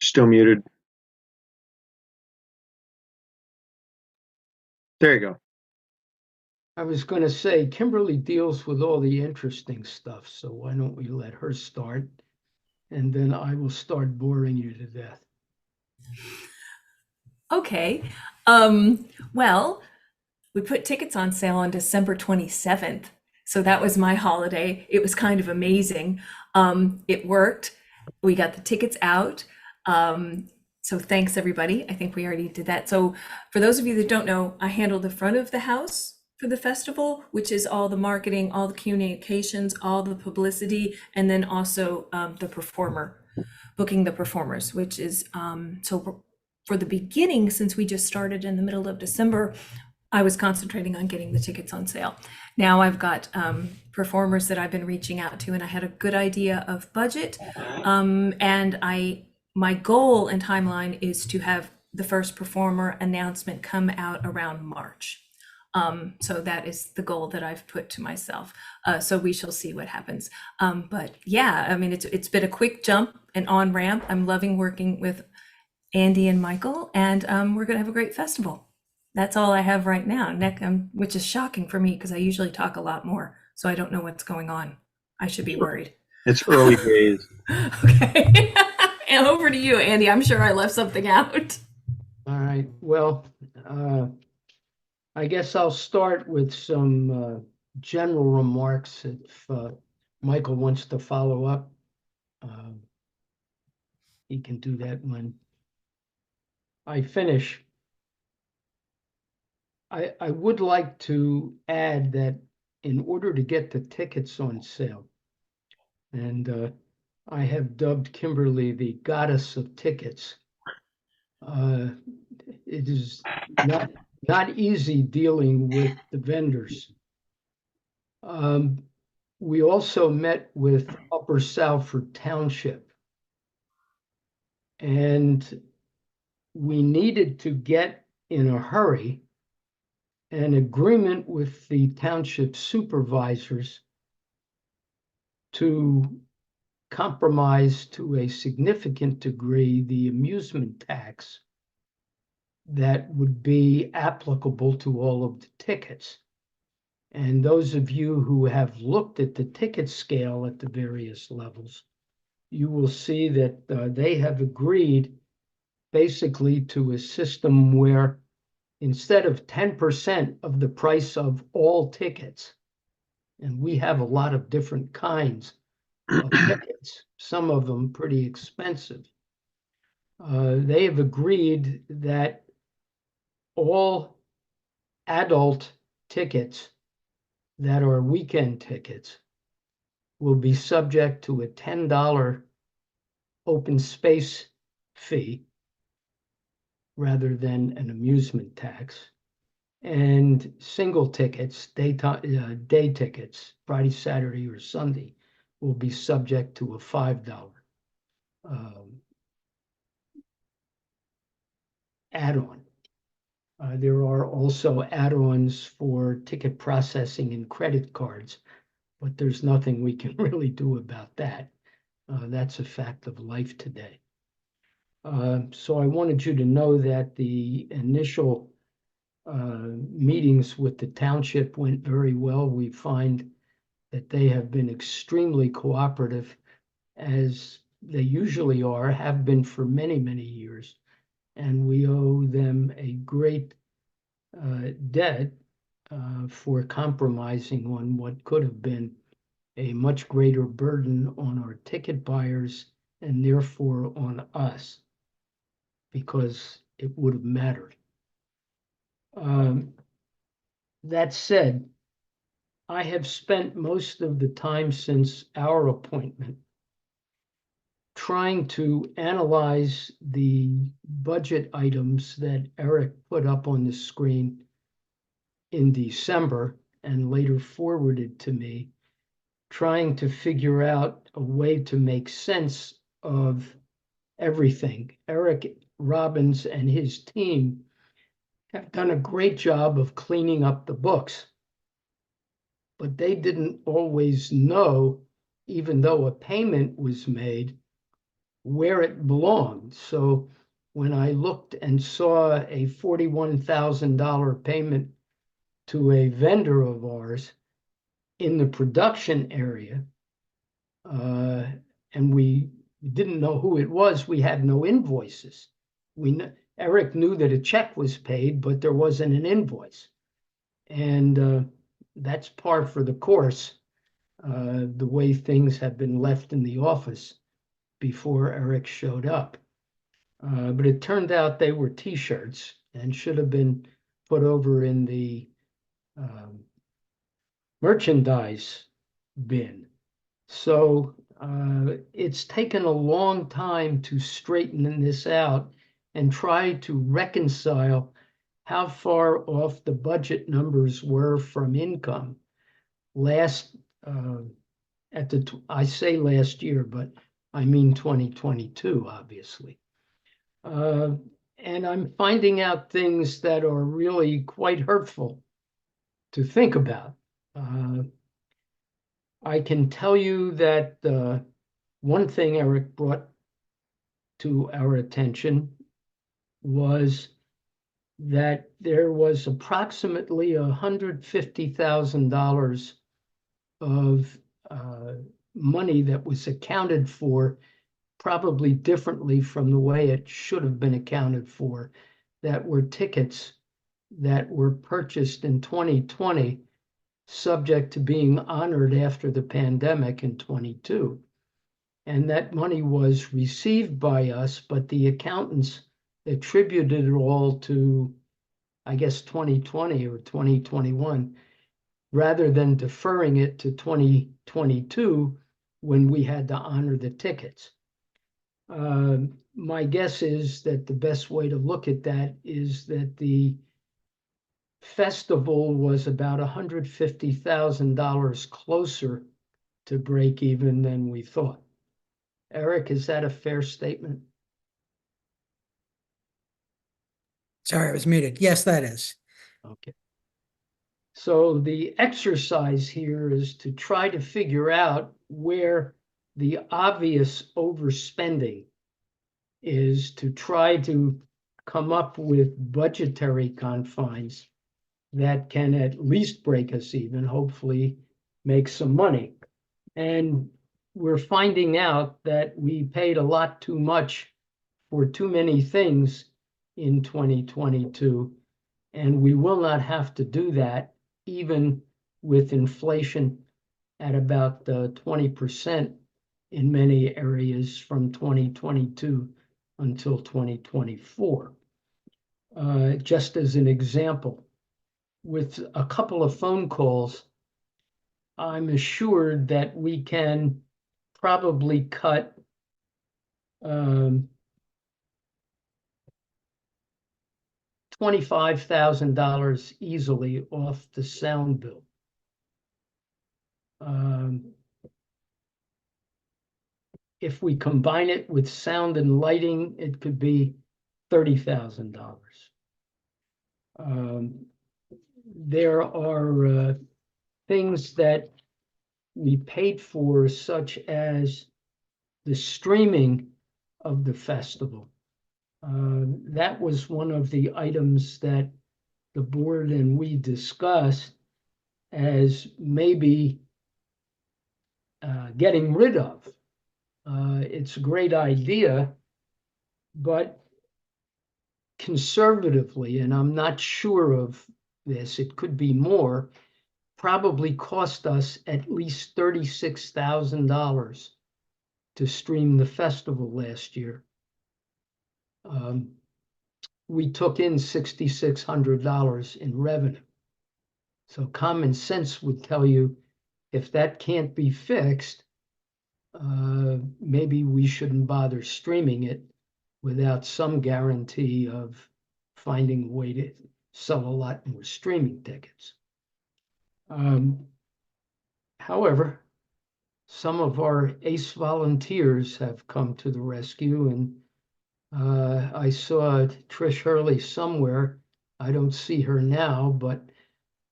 Speaker 1: Still muted. There you go.
Speaker 9: I was going to say, Kimberly deals with all the interesting stuff, so why don't we let her start, and then I will start boring you to death.
Speaker 8: Okay. Well, we put tickets on sale on December 27th. So that was my holiday. It was kind of amazing. It worked. We got the tickets out. So thanks everybody. I think we already did that. So for those of you that don't know, I handle the front of the house for the festival, which is all the marketing, all the communications, all the publicity, and then also booking the performers, which is, so for the beginning, since we just started in the middle of December, I was concentrating on getting the tickets on sale. Now I've got performers that I've been reaching out to, and I had a good idea of budget. And my goal and timeline is to have the first performer announcement come out around March. So that is the goal that I've put to myself. So we shall see what happens. But yeah, I mean, it's been a quick jump and on ramp. I'm loving working with Andy and Michael, and we're gonna have a great festival. That's all I have right now, which is shocking for me because I usually talk a lot more, so I don't know what's going on. I should be worried.
Speaker 1: It's early days.
Speaker 8: Okay. And over to you, Andy. I'm sure I left something out.
Speaker 9: All right. Well, I guess I'll start with some general remarks if Michael wants to follow up. He can do that when I finish. I would like to add that in order to get the tickets on sale, and I have dubbed Kimberly the goddess of tickets. It is not easy dealing with the vendors. We also met with Upper Salford Township, and we needed to get in a hurry an agreement with the township supervisors to compromise to a significant degree the amusement tax that would be applicable to all of the tickets. And those of you who have looked at the ticket scale at the various levels, you will see that they have agreed basically to a system where instead of 10% of the price of all tickets, and we have a lot of different kinds of tickets, some of them pretty expensive, they have agreed that all adult tickets that are weekend tickets will be subject to a $10 open space fee rather than an amusement tax. And single tickets, day tickets, Friday, Saturday, or Sunday, will be subject to a $5 add-on. There are also add-ons for ticket processing and credit cards, but there's nothing we can really do about that. That's a fact of life today. So I wanted you to know that the initial meetings with the township went very well. We find that they have been extremely cooperative, as they usually are, have been for many, many years. And we owe them a great debt for compromising on what could have been a much greater burden on our ticket buyers and therefore on us, because it would have mattered. That said, I have spent most of the time since our appointment trying to analyze the budget items that Eric put up on the screen in December and later forwarded to me, trying to figure out a way to make sense of everything. Eric Robbins and his team have done a great job of cleaning up the books, but they didn't always know, even though a payment was made, where it belonged. So when I looked and saw a $41,000 payment to a vendor of ours in the production area, and we didn't know who it was, we had no invoices. Eric knew that a check was paid, but there wasn't an invoice. And that's par for the course, the way things have been left in the office before Eric showed up. But it turned out they were T-shirts and should have been put over in the merchandise bin. So it's taken a long time to straighten this out and try to reconcile how far off the budget numbers were from income last I say last year, but I mean 2022, obviously. And I'm finding out things that are really quite hurtful to think about. I can tell you that one thing Eric brought to our attention was that there was approximately $150,000 of money that was accounted for probably differently from the way it should have been accounted for, that were tickets that were purchased in 2020, subject to being honored after the pandemic in 22. And that money was received by us, but the accountants attributed it all to, I guess, 2020 or 2021, rather than deferring it to 2022 when we had to honor the tickets. My guess is that the best way to look at that is that the festival was about $150,000 closer to break even than we thought. Eric, is that a fair statement?
Speaker 2: Sorry, I was muted. Yes, that is.
Speaker 9: Okay. So the exercise here is to try to figure out where the obvious overspending is, to try to come up with budgetary confines that can at least break us even, hopefully make some money. And we're finding out that we paid a lot too much for too many things in 2022, and we will not have to do that even with inflation at about 20% in many areas from 2022 until 2024. Just as an example, with a couple of phone calls, I'm assured that we can probably cut $25,000 easily off the sound bill. If we combine it with sound and lighting, it could be $30,000. There are things that we paid for, such as the streaming of the festival. That was one of the items that the board and we discussed as maybe getting rid of. It's a great idea, but conservatively, and I'm not sure of this, it could be more, probably cost us at least $36,000 to stream the festival last year. We took in $6,600 in revenue. So common sense would tell you, if that can't be fixed, maybe we shouldn't bother streaming it without some guarantee of finding a way to sell a lot more streaming tickets. However, some of our ACE volunteers have come to the rescue, and I saw Trish Hurley somewhere. I don't see her now, but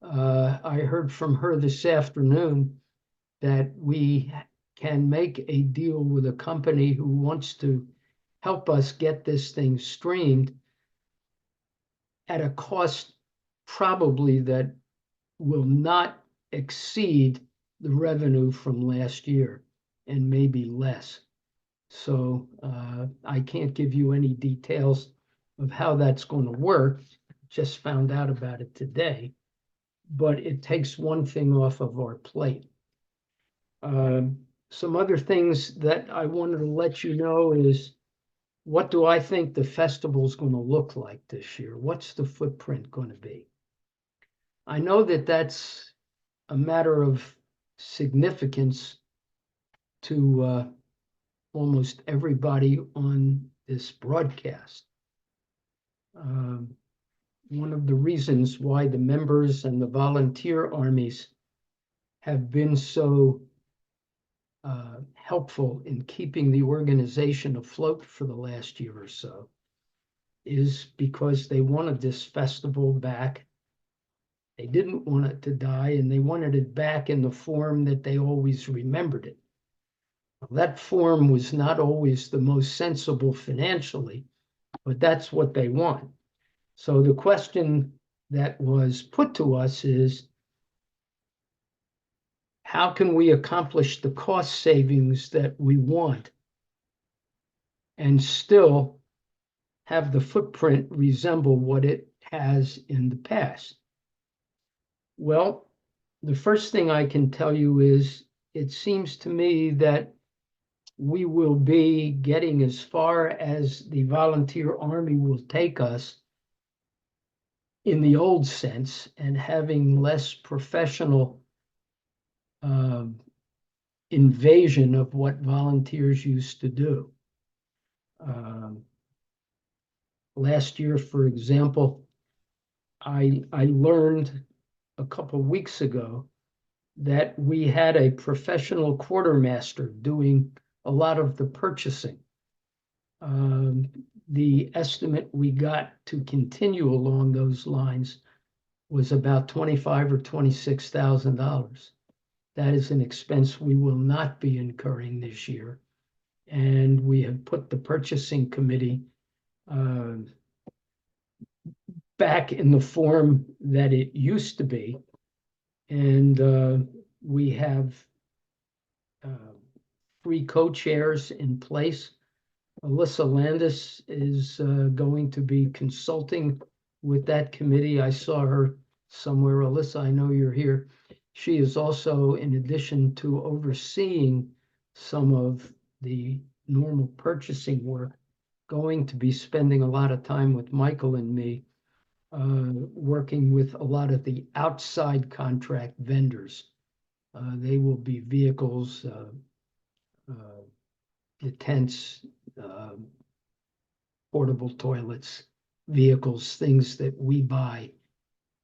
Speaker 9: I heard from her this afternoon that we can make a deal with a company who wants to help us get this thing streamed at a cost probably that will not exceed the revenue from last year, and maybe less. So I can't give you any details of how that's going to work. Just found out about it today, but it takes one thing off of our plate. Some other things that I wanted to let you know is, what do I think the festival is going to look like this year? What's the footprint going to be? I know that that's a matter of significance to almost everybody on this broadcast. One of the reasons why the members and the volunteer armies have been so helpful in keeping the organization afloat for the last year or so is because they wanted this festival back. They didn't want it to die, and they wanted it back in the form that they always remembered it. That form was not always the most sensible financially, but that's what they want. So the question that was put to us is, how can we accomplish the cost savings that we want and still have the footprint resemble what it has in the past? Well, the first thing I can tell you is, it seems to me that we will be getting as far as the volunteer army will take us in the old sense, and having less professional invasion of what volunteers used to do. Last year, for example, I learned a couple weeks ago that we had a professional quartermaster doing a lot of the purchasing. The estimate we got to continue along those lines was about $25,000 or $26,000. That is an expense we will not be incurring this year. And we have put the purchasing committee back in the form that it used to be. And we have 3 co-chairs in place. Alyssa Landis is going to be consulting with that committee. I saw her somewhere. Alyssa, I know you're here. She is also, in addition to overseeing some of the normal purchasing work, going to be spending a lot of time with Michael and me, working with a lot of the outside contract vendors. They will be vehicles, the tents, portable toilets, vehicles, things that we buy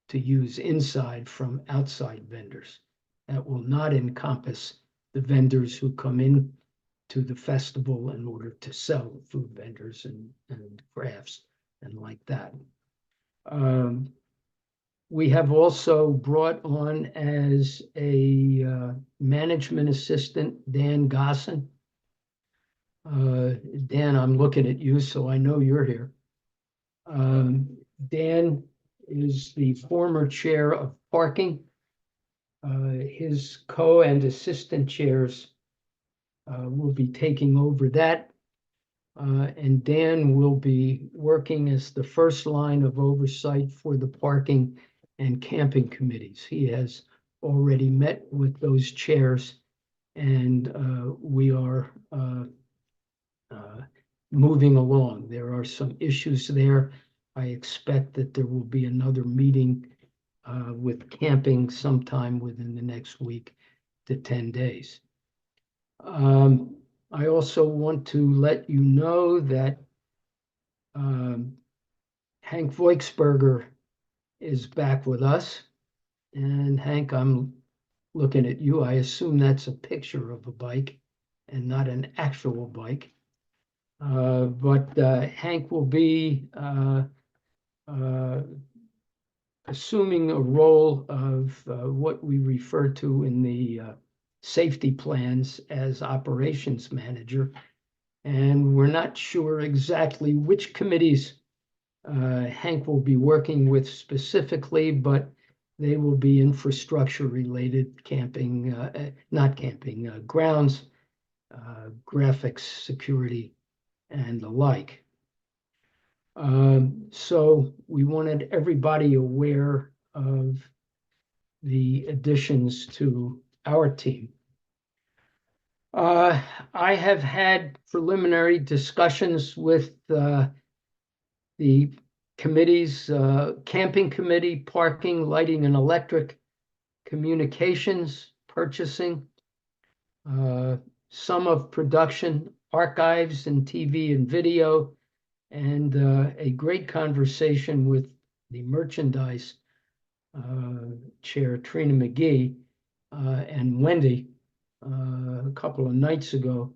Speaker 9: to use inside from outside vendors. That will not encompass the vendors who come in to the festival in order to sell, food vendors and crafts and like that. We have also brought on as a management assistant, Dan Gosson. Dan, I'm looking at you, so I know you're here. Dan is the former chair of parking. His co and assistant chairs will be taking over that. And Dan will be working as the first line of oversight for the parking and camping committees. He has already met with those chairs, and we are moving along. There are some issues there. I expect that there will be another meeting with camping sometime within the next week to 10 days. I also want to let you know that Hank Voiksberger is back with us. And Hank, I'm looking at you. I assume that's a picture of a bike and not an actual bike. But Hank will be assuming a role of what we refer to in the safety plans as operations manager. And we're not sure exactly which committees Hank will be working with specifically, but they will be infrastructure related, camping, not camping, grounds, graphics, security, and the like. So we wanted everybody aware of the additions to our team. I have had preliminary discussions with the committees, camping committee, parking, lighting and electric, communications, purchasing, some of production, archives and TV and video, and a great conversation with the merchandise chair, Trina McGee, and Wendy a couple of nights ago,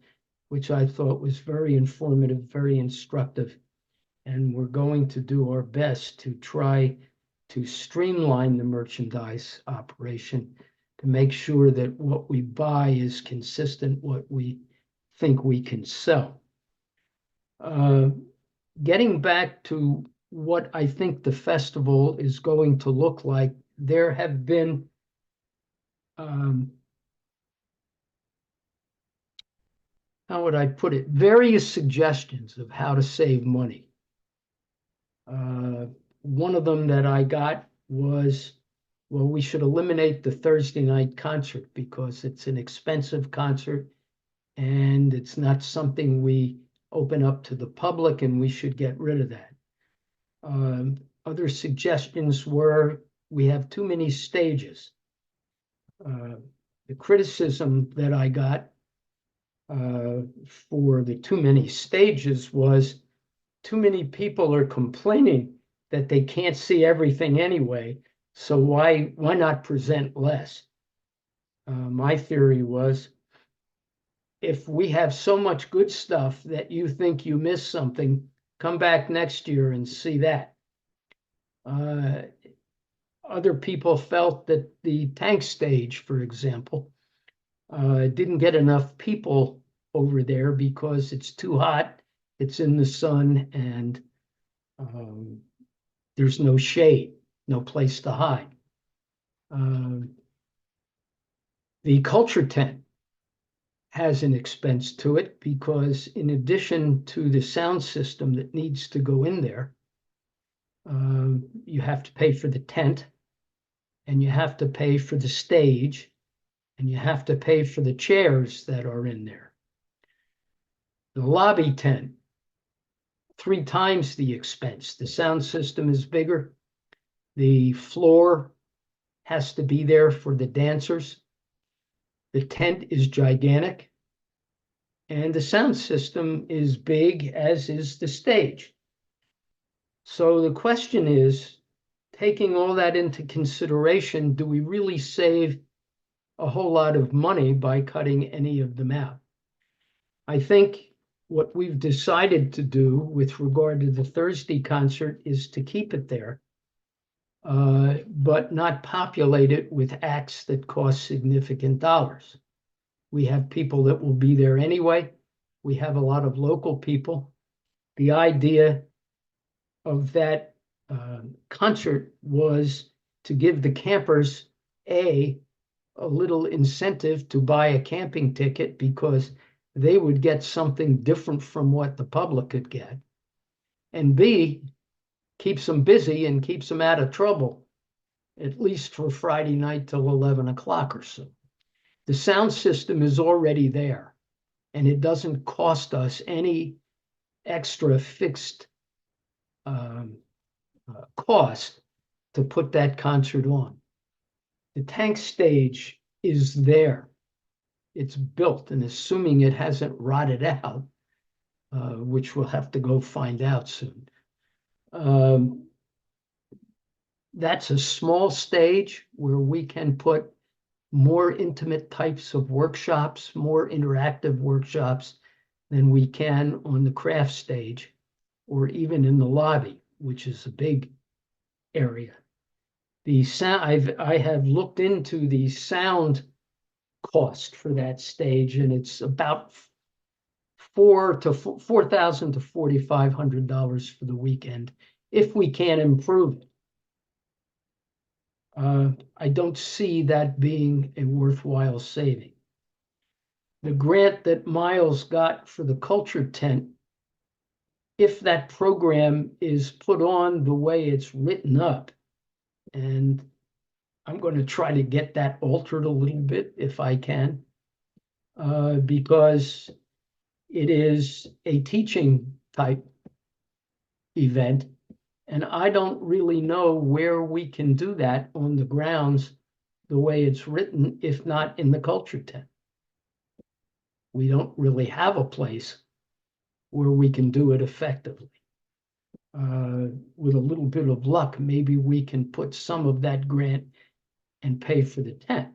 Speaker 9: which I thought was very informative, very instructive. And we're going to do our best to try to streamline the merchandise operation to make sure that what we buy is consistent what we think we can sell. Getting back to what I think the festival is going to look like, there have been how would I put it? Various suggestions of how to save money. One of them that I got was, well, we should eliminate the Thursday night concert because it's an expensive concert and it's not something we open up to the public, and we should get rid of that. Other suggestions were we have too many stages. The criticism that I got for the too many stages was too many people are complaining that they can't see everything anyway, so why not present less? My theory was, if we have so much good stuff that you think you missed something, come back next year and see that. Other people felt that the tank stage, for example, didn't get enough people over there because it's too hot, it's in the sun, and there's no shade, no place to hide. The culture tent has an expense to it because in addition to the sound system that needs to go in there, you have to pay for the tent, and you have to pay for the stage, and you have to pay for the chairs that are in there. The lobby tent, 3 times the expense. The sound system is bigger. The floor has to be there for the dancers. The tent is gigantic. And the sound system is big, as is the stage. So the question is, taking all that into consideration, do we really save a whole lot of money by cutting any of them out? I think what we've decided to do with regard to the Thursday concert is to keep it there, but not populate it with acts that cost significant dollars. We have people that will be there anyway. We have a lot of local people. The idea of that concert was to give the campers a little incentive to buy a camping ticket, because they would get something different from what the public could get, and B, keeps them busy and keeps them out of trouble, at least for Friday night till 11 o'clock or so. The sound system is already there, and it doesn't cost us any extra fixed cost to put that concert on. The tank stage is there. It's built, and assuming it hasn't rotted out, which we'll have to go find out soon. That's a small stage where we can put more intimate types of workshops, more interactive workshops than we can on the craft stage or even in the lobby, which is a big area. The sound, I have looked into the sound cost for that stage, and it's about $4,000 to $4,500 for the weekend, if we can improve it. I don't see that being a worthwhile saving. The grant that Miles got for the culture tent, if that program is put on the way it's written up, and I'm going to try to get that altered a little bit if I can, because it is a teaching type event, and I don't really know where we can do that on the grounds the way it's written, if not in the culture tent. We don't really have a place where we can do it effectively. With a little bit of luck, maybe we can put some of that grant and pay for the tent.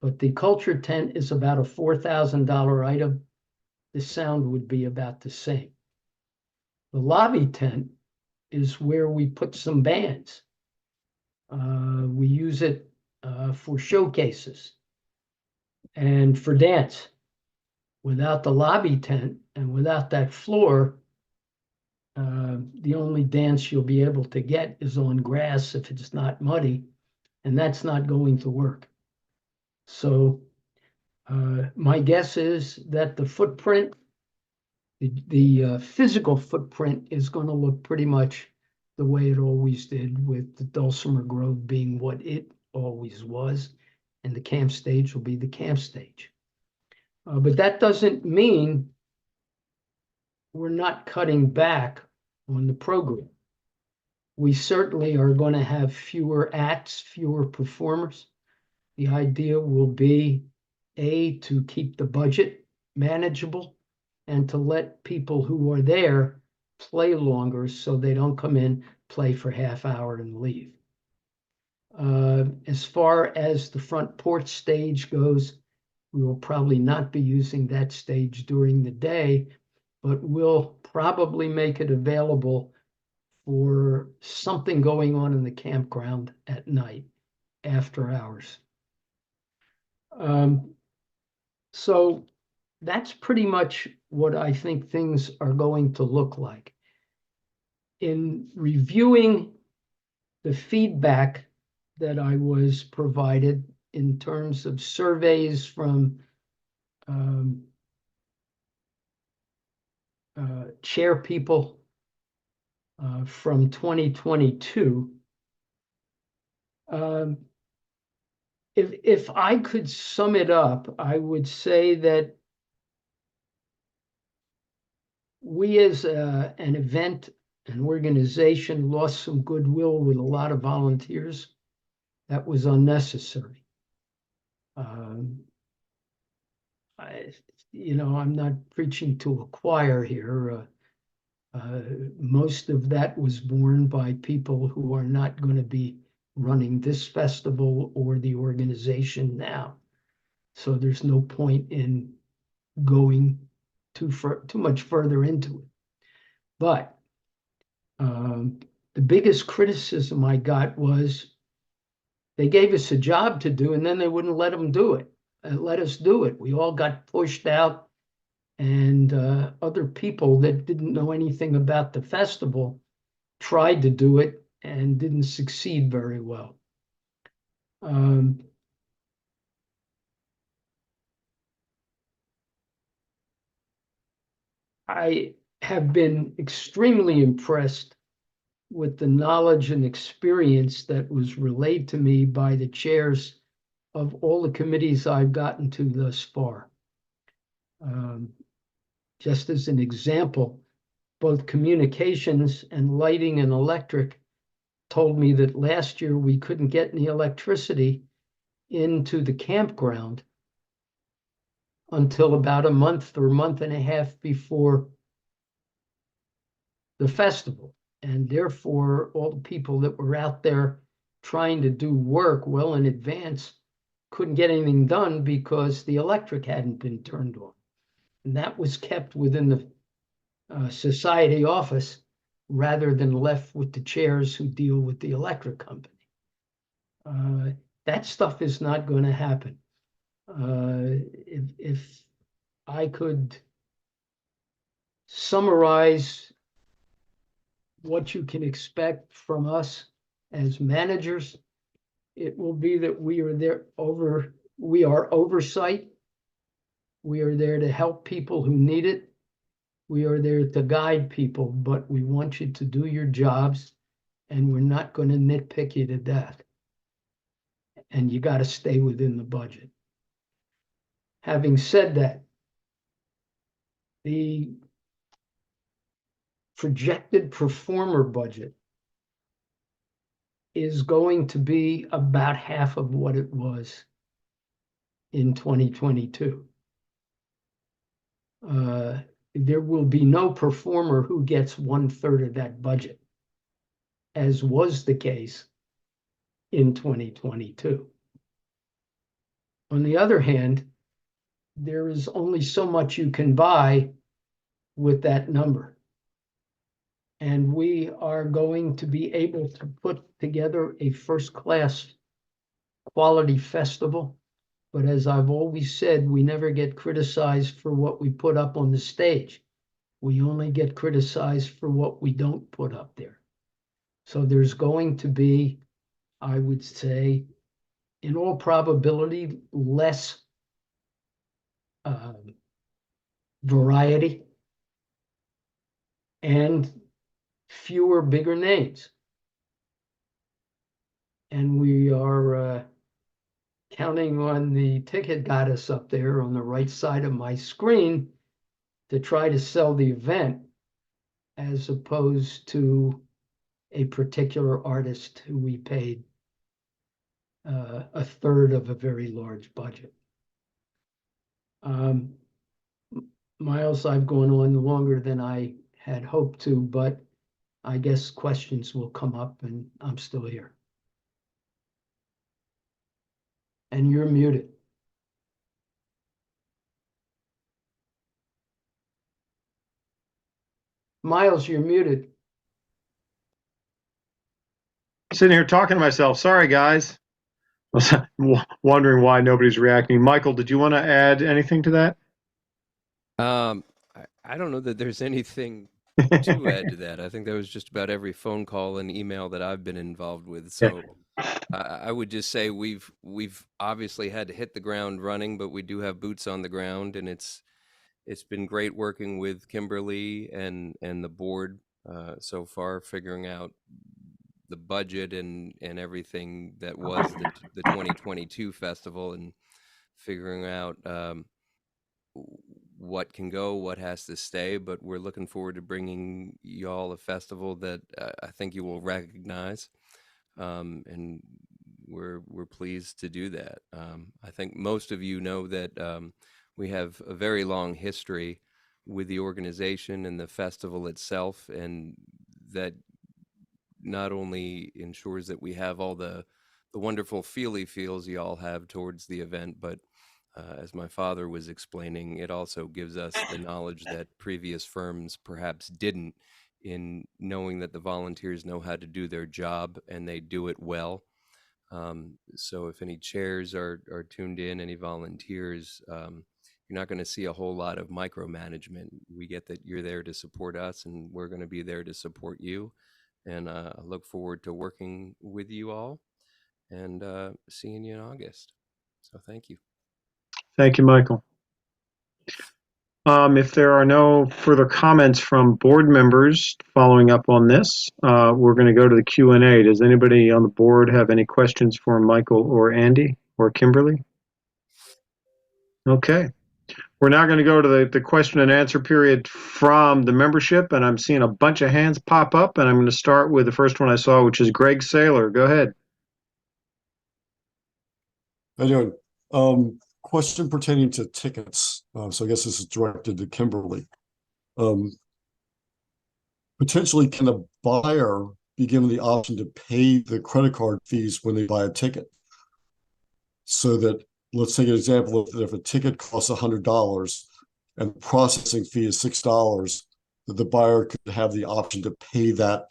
Speaker 9: But the culture tent is about a $4,000 item. The sound would be about the same. The lobby tent is where we put some bands. We use it for showcases and for dance. Without the lobby tent and without that floor, the only dance you'll be able to get is on grass if it's not muddy, and that's not going to work. So my guess is that the footprint, the physical footprint, is going to look pretty much the way it always did, with the Dulcimer Grove being what it always was, and the camp stage will be the camp stage. But that doesn't mean we're not cutting back on the program. We certainly are going to have fewer acts, fewer performers. The idea will be, A, to keep the budget manageable and to let people who are there play longer so they don't come in, play for half hour and leave. As far as the front porch stage goes, we will probably not be using that stage during the day, but we'll probably make it available for something going on in the campground at night after hours. So that's pretty much what I think things are going to look like. In reviewing the feedback that I was provided in terms of surveys from chair people from 2022, if I could sum it up, I would say that we as an event, an organization, lost some goodwill with a lot of volunteers. That was unnecessary. I'm not preaching to a choir here. Most of that was borne by people who are not going to be running this festival or the organization now. So there's no point in going too much further into it. But the biggest criticism I got was they gave us a job to do and then they wouldn't let them do it. Let us do it. We all got pushed out, and other people that didn't know anything about the festival tried to do it and didn't succeed very well. I have been extremely impressed with the knowledge and experience that was relayed to me by the chairs of all the committees I've gotten to thus far. Just as an example, both communications and lighting and electric told me that last year we couldn't get any electricity into the campground until about a month or month and a half before the festival. And therefore, all the people that were out there trying to do work well in advance couldn't get anything done because the electric hadn't been turned on. And that was kept within the society office rather than left with the chairs who deal with the electric company. That stuff is not going to happen. If I could summarize what you can expect from us as managers, it will be that we are oversight. We are there to help people who need it. We are there to guide people, but we want you to do your jobs, and we're not going to nitpick you to death. And you got to stay within the budget. Having said that, the projected performer budget is going to be about half of what it was in 2022. There will be no performer who gets 1/3 of that budget, as was the case in 2022. On the other hand, there is only so much you can buy with that number. And we are going to be able to put together a first-class quality festival. But as I've always said, we never get criticized for what we put up on the stage. We only get criticized for what we don't put up there. So there's going to be, I would say, in all probability, less variety and fewer bigger names. And we are counting on the ticket goddess up there on the right side of my screen to try to sell the event as opposed to a particular artist who we paid a third of a very large budget. Miles, I've gone on longer than I had hoped to, but I guess questions will come up and I'm still here. And you're muted. Miles, you're muted.
Speaker 1: Sitting here talking to myself. Sorry, guys. I was wondering why nobody's reacting. Michael, did you want to add anything to that?
Speaker 10: I don't know that there's anything to add to that. I think that was just about every phone call and email that I've been involved with. So I would just say we've obviously had to hit the ground running, but we do have boots on the ground, and it's been great working with Kimberly and the board so far, figuring out the budget and everything that was the 2022 festival, and figuring out what can go, what has to stay. But we're looking forward to bringing y'all a festival that I think you will recognize, and we're pleased to do that. I think most of you know that we have a very long history with the organization and the festival itself, and that not only ensures that we have all the wonderful feels y'all have towards the event, but as my father was explaining, it also gives us the knowledge that previous firms perhaps didn't, in knowing that the volunteers know how to do their job and they do it well. So if any chairs are tuned in, any volunteers, you're not going to see a whole lot of micromanagement. We get that you're there to support us, and we're going to be there to support you. And I look forward to working with you all and seeing you in August. So thank you.
Speaker 1: Thank you, Michael. If there are no further comments from board members following up on this, we're going to go to the Q&A. Does anybody on the board have any questions for Michael or Andy or Kimberly? Okay. We're now going to go to the question and answer period from the membership, and I'm seeing a bunch of hands pop up, and I'm going to start with the first one I saw, which is Greg Saylor. Go ahead.
Speaker 11: How you doing? Question pertaining to tickets. So I guess this is directed to Kimberly. Potentially, can a buyer be given the option to pay the credit card fees when they buy a ticket? So that, let's take an example of if a ticket costs $100 and the processing fee is $6, that the buyer could have the option to pay that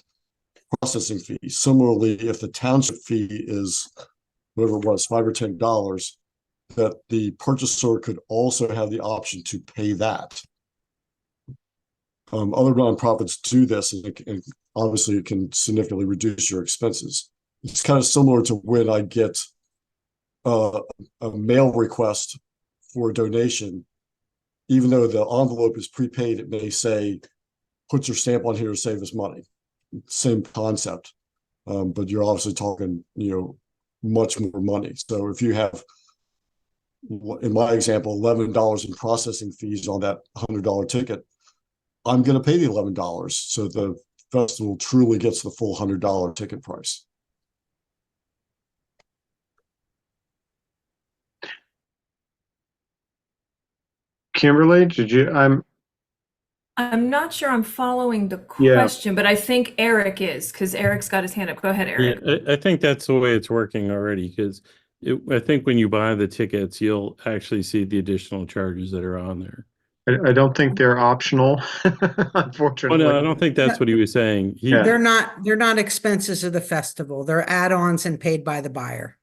Speaker 11: processing fee. Similarly, if the township fee is whatever it was, $5 or $10, that the purchaser could also have the option to pay that. Other nonprofits do this, and obviously it can significantly reduce your expenses. It's kind of similar to when I get a mail request for a donation. Even though the envelope is prepaid, it may say, put your stamp on here to save us money. Same concept, but you're obviously talking, much more money. So if you have, in my example, $11 in processing fees on that $100 ticket, I'm going to pay the $11, so the festival truly gets the full $100 ticket price.
Speaker 1: Kimberly, did you?
Speaker 8: I'm not sure I'm following the question, but I think Eric is, because Eric's got his hand up. Go ahead, Eric.
Speaker 5: Yeah, I think that's the way it's working already, because I think when you buy the tickets, you'll actually see the additional charges that are on there.
Speaker 1: I don't think they're optional, unfortunately.
Speaker 5: Oh, no, I don't think that's what he was saying.
Speaker 2: They're not expenses of the festival. They're add-ons and paid by the buyer.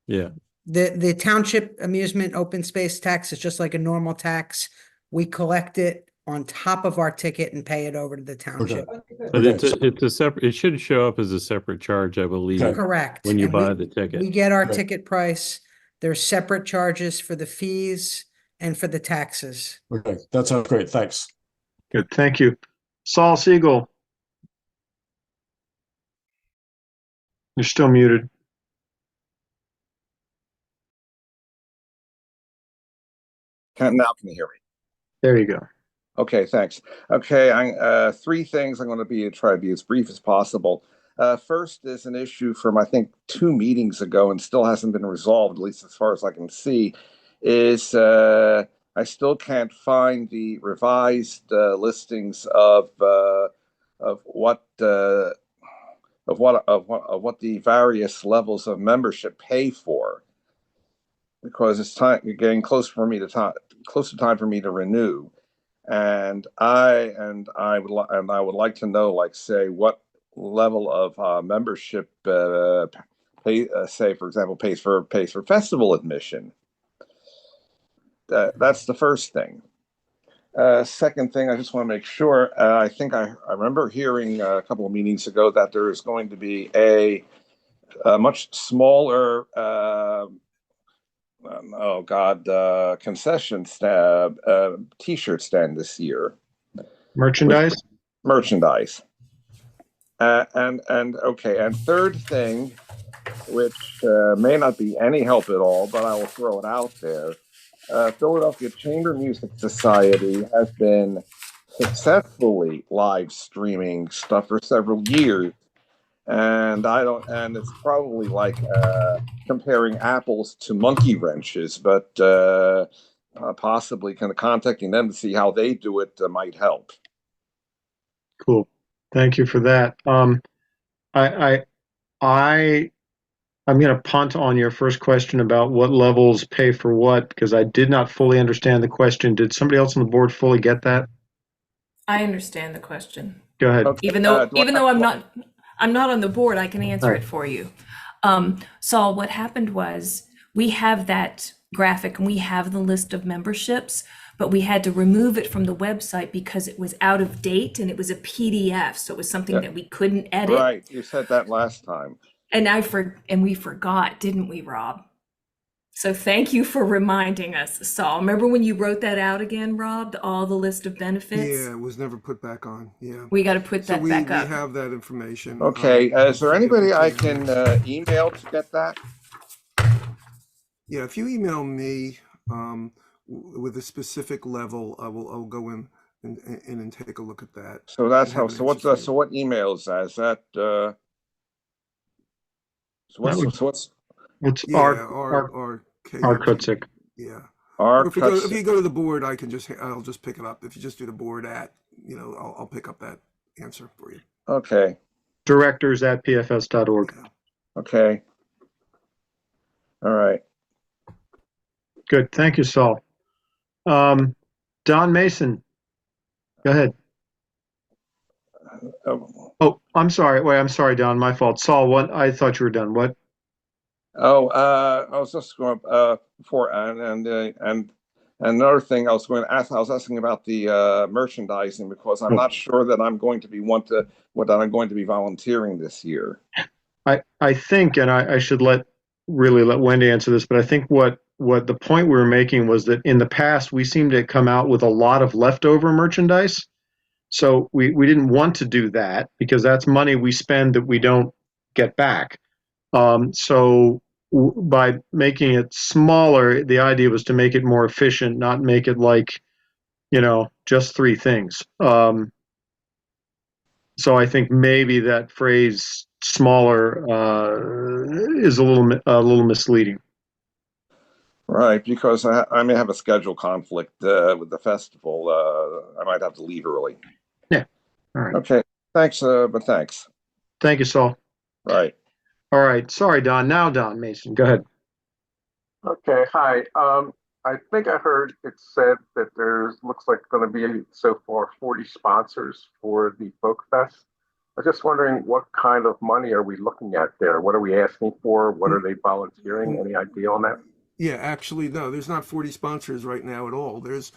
Speaker 5: Yeah.
Speaker 2: The township amusement open space tax is just like a normal tax. We collect it on top of our ticket and pay it over to the township.
Speaker 5: But it's a separate, it should show up as a separate charge, I believe.
Speaker 2: Correct.
Speaker 5: When you
Speaker 2: And
Speaker 5: buy the ticket.
Speaker 2: We get our ticket price. There's separate charges for the fees and for the taxes.
Speaker 11: Okay, that sounds great. Thanks.
Speaker 1: Good, thank you. Saul Siegel. You're still muted.
Speaker 12: Now can you hear me?
Speaker 1: There you go.
Speaker 12: Okay, thanks. Okay, three things. I'm going to try to be as brief as possible. First is an issue from I think 2 meetings ago and still hasn't been resolved, at least as far as I can see. Is I still can't find the revised listings of what the various levels of membership pay for, because it's getting close for me to time for me to renew. And I would like to know, like, say, what level of membership say, for example, pays for festival admission. That's the first thing. Second thing, I just want to make sure. I think I remember hearing a couple of meetings ago that there is going to be a much smaller concession stand, T-shirt stand this year.
Speaker 1: Merchandise?
Speaker 12: Merchandise. And third thing, which may not be any help at all, but I will throw it out there. Philadelphia Chamber Music Society has been successfully live streaming stuff for several years. And it's probably like comparing apples to monkey wrenches, but possibly kind of contacting them to see how they do it might help.
Speaker 1: Cool. Thank you for that. I'm going to punt on your first question about what levels pay for what, because I did not fully understand the question. Did somebody else on the board fully get that?
Speaker 8: I understand the question.
Speaker 1: Go ahead.
Speaker 12: Okay.
Speaker 8: Even though I'm not on the board, I can answer it for you. Saul, what happened was we have that graphic and we have the list of memberships, but we had to remove it from the website because it was out of date and it was a PDF. So it was something that we couldn't edit.
Speaker 12: Right. You said that last time.
Speaker 8: And we forgot, didn't we, Rob? So thank you for reminding us, Saul. Remember when you wrote that out again, Rob, all the list of benefits?
Speaker 6: Yeah, it was never put back on. Yeah.
Speaker 8: We got to put that back up.
Speaker 6: We have that information.
Speaker 12: Okay. Is there anybody I can email to get that?
Speaker 6: Yeah, if you email me with a specific level, I'll go in and take a look at that.
Speaker 12: So that's how. So what email is that? Is that what's
Speaker 6: R
Speaker 1: Kutzik.
Speaker 6: Yeah.
Speaker 12: If
Speaker 6: you go to the board, I'll just pick it up. If you just do the board I'll pick up that answer for you.
Speaker 12: Okay.
Speaker 1: Directors@pfs.org.
Speaker 6: Yeah.
Speaker 12: Okay. All right.
Speaker 1: Good. Thank you, Saul. Don Mason, go ahead. Oh, I'm sorry. Wait, I'm sorry, Don. My fault. Saul, what? I thought you were done. What?
Speaker 12: I was just going before, and another thing I was going to ask. I was asking about the merchandising, because I'm not sure that I'm going to be volunteering this year.
Speaker 1: I think, and I should let Wendy answer this, but I think what the point we were making was that in the past we seem to come out with a lot of leftover merchandise. So we didn't want to do that, because that's money we spend that we don't get back. So by making it smaller, the idea was to make it more efficient, not make it like, just 3 things. So I think maybe that phrase smaller is a little misleading.
Speaker 12: Right, because I may have a schedule conflict with the festival. I might have to leave early.
Speaker 1: Yeah. All right.
Speaker 12: Okay. Thanks, but thanks.
Speaker 1: Thank you, Saul.
Speaker 12: Right.
Speaker 1: All right. Sorry, Don. Now, Don Mason, go ahead.
Speaker 13: Okay. Hi. I think I heard it said that looks like going to be so far 40 sponsors for the Folk Fest. I was just wondering, what kind of money are we looking at there? What are we asking for? What are they volunteering? Any idea on that?
Speaker 6: Yeah, actually, no, there's not 40 sponsors right now at all. There's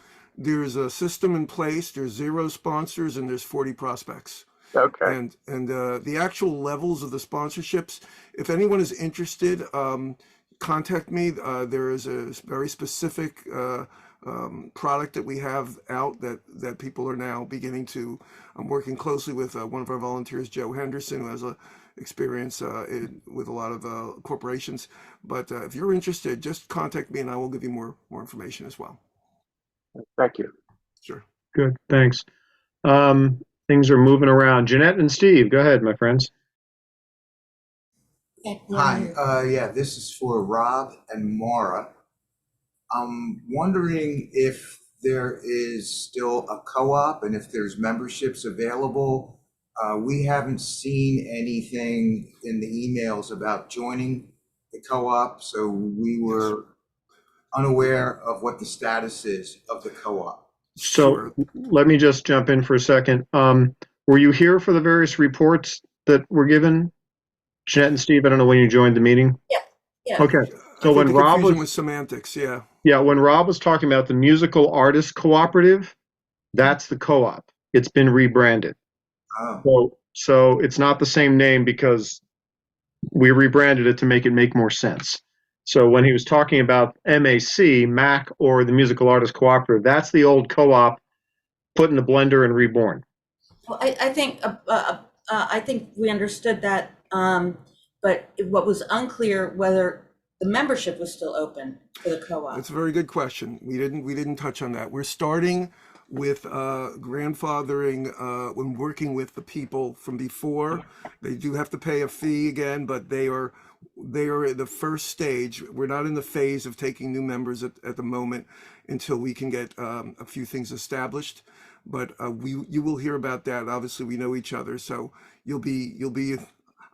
Speaker 6: a system in place. There's 0 sponsors and there's 40 prospects.
Speaker 13: Okay.
Speaker 6: And the actual levels of the sponsorships, if anyone is interested, contact me. There is a very specific product that we have out that people are now beginning to. I'm working closely with one of our volunteers, Joe Henderson, who has experience with a lot of corporations. But if you're interested, just contact me and I will give you more information as well.
Speaker 13: Thank you.
Speaker 6: Sure.
Speaker 1: Good, thanks. Things are moving around. Jeanette and Steve, go ahead, my friends.
Speaker 14: Hi, yeah, this is for Rob and Maura. I'm wondering if there is still a co-op and if there's memberships available. We haven't seen anything in the emails about joining the co-op, so we were unaware of what the status is of the co-op.
Speaker 1: So
Speaker 6: Sure.
Speaker 1: let me just jump in for a second. Were you here for the various reports that were given? Jeanette and Steve, I don't know when you joined the meeting.
Speaker 8: Yeah.
Speaker 1: Okay.
Speaker 6: I
Speaker 1: So
Speaker 6: think
Speaker 1: when
Speaker 6: the
Speaker 1: Rob
Speaker 6: confusion
Speaker 1: was,
Speaker 6: was semantics. Yeah.
Speaker 1: when Rob was talking about the Musical Artists Cooperative, that's the co-op. It's been rebranded.
Speaker 14: Oh,
Speaker 1: So it's not the same name because we rebranded it to make it make more sense. So when he was talking about MAC, or the Musical Artists Cooperative, that's the old co-op put in the blender and reborn.
Speaker 15: Well, I think we understood that, but what was unclear whether the membership was still open for the co-op.
Speaker 6: That's a very good question. We didn't touch on that. We're starting with grandfathering when working with the people from before. They do have to pay a fee again, but they are at the first stage. We're not in the phase of taking new members at the moment until we can get a few things established. But you will hear about that. Obviously, we know each other, so you'll be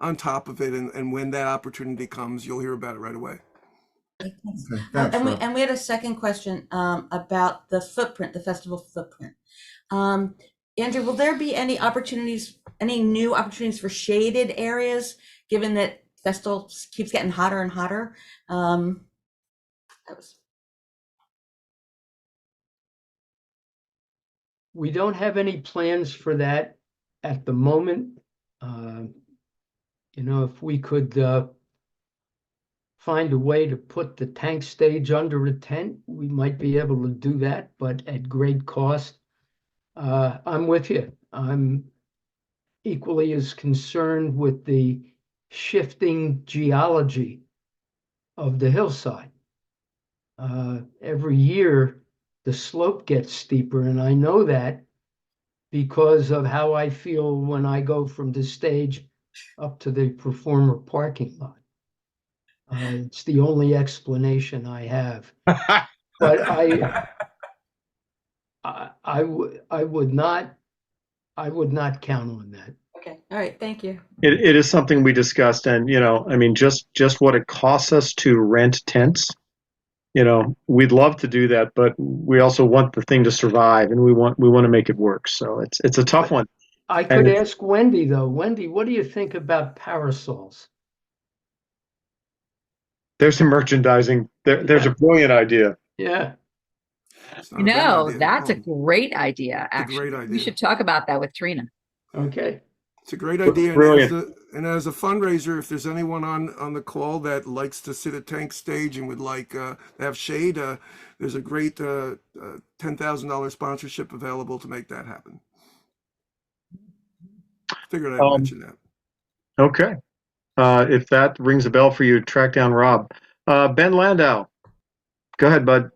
Speaker 6: on top of it, and when that opportunity comes, you'll hear about it right away.
Speaker 14: okay, thanks, Rob.
Speaker 15: And we had a second question about the footprint, the festival footprint. Andrew, will there be any new opportunities for shaded areas, given that festival keeps getting hotter and hotter?
Speaker 9: We don't have any plans for that at the moment. If we could find a way to put the tank stage under a tent, we might be able to do that, but at great cost. I'm with you. I'm equally as concerned with the shifting geology of the hillside. Every year, the slope gets steeper, and I know that because of how I feel when I go from the stage up to the performer parking lot. It's the only explanation I have. But I would not count on that.
Speaker 15: Okay, all right, thank you.
Speaker 1: It is something we discussed, and just what it costs us to rent tents. We'd love to do that, but we also want the thing to survive, and we want to make it work. So it's a tough one.
Speaker 9: I could ask Wendy though. Wendy, what do you think about parasols?
Speaker 1: There's some merchandising. There's a brilliant idea.
Speaker 9: Yeah.
Speaker 16: That's a great idea. Actually,
Speaker 6: great idea.
Speaker 16: We should talk about that with Trina.
Speaker 9: Okay.
Speaker 6: It's a great idea.
Speaker 1: Brilliant.
Speaker 6: And as a fundraiser, if there's anyone on the call that likes to sit at tank stage and would like to have shade, there's a great $10,000 sponsorship available to make that happen. Figured I'd mention that.
Speaker 1: Okay. If that rings a bell for you, track down Rob. Ben Landau. Go ahead, bud.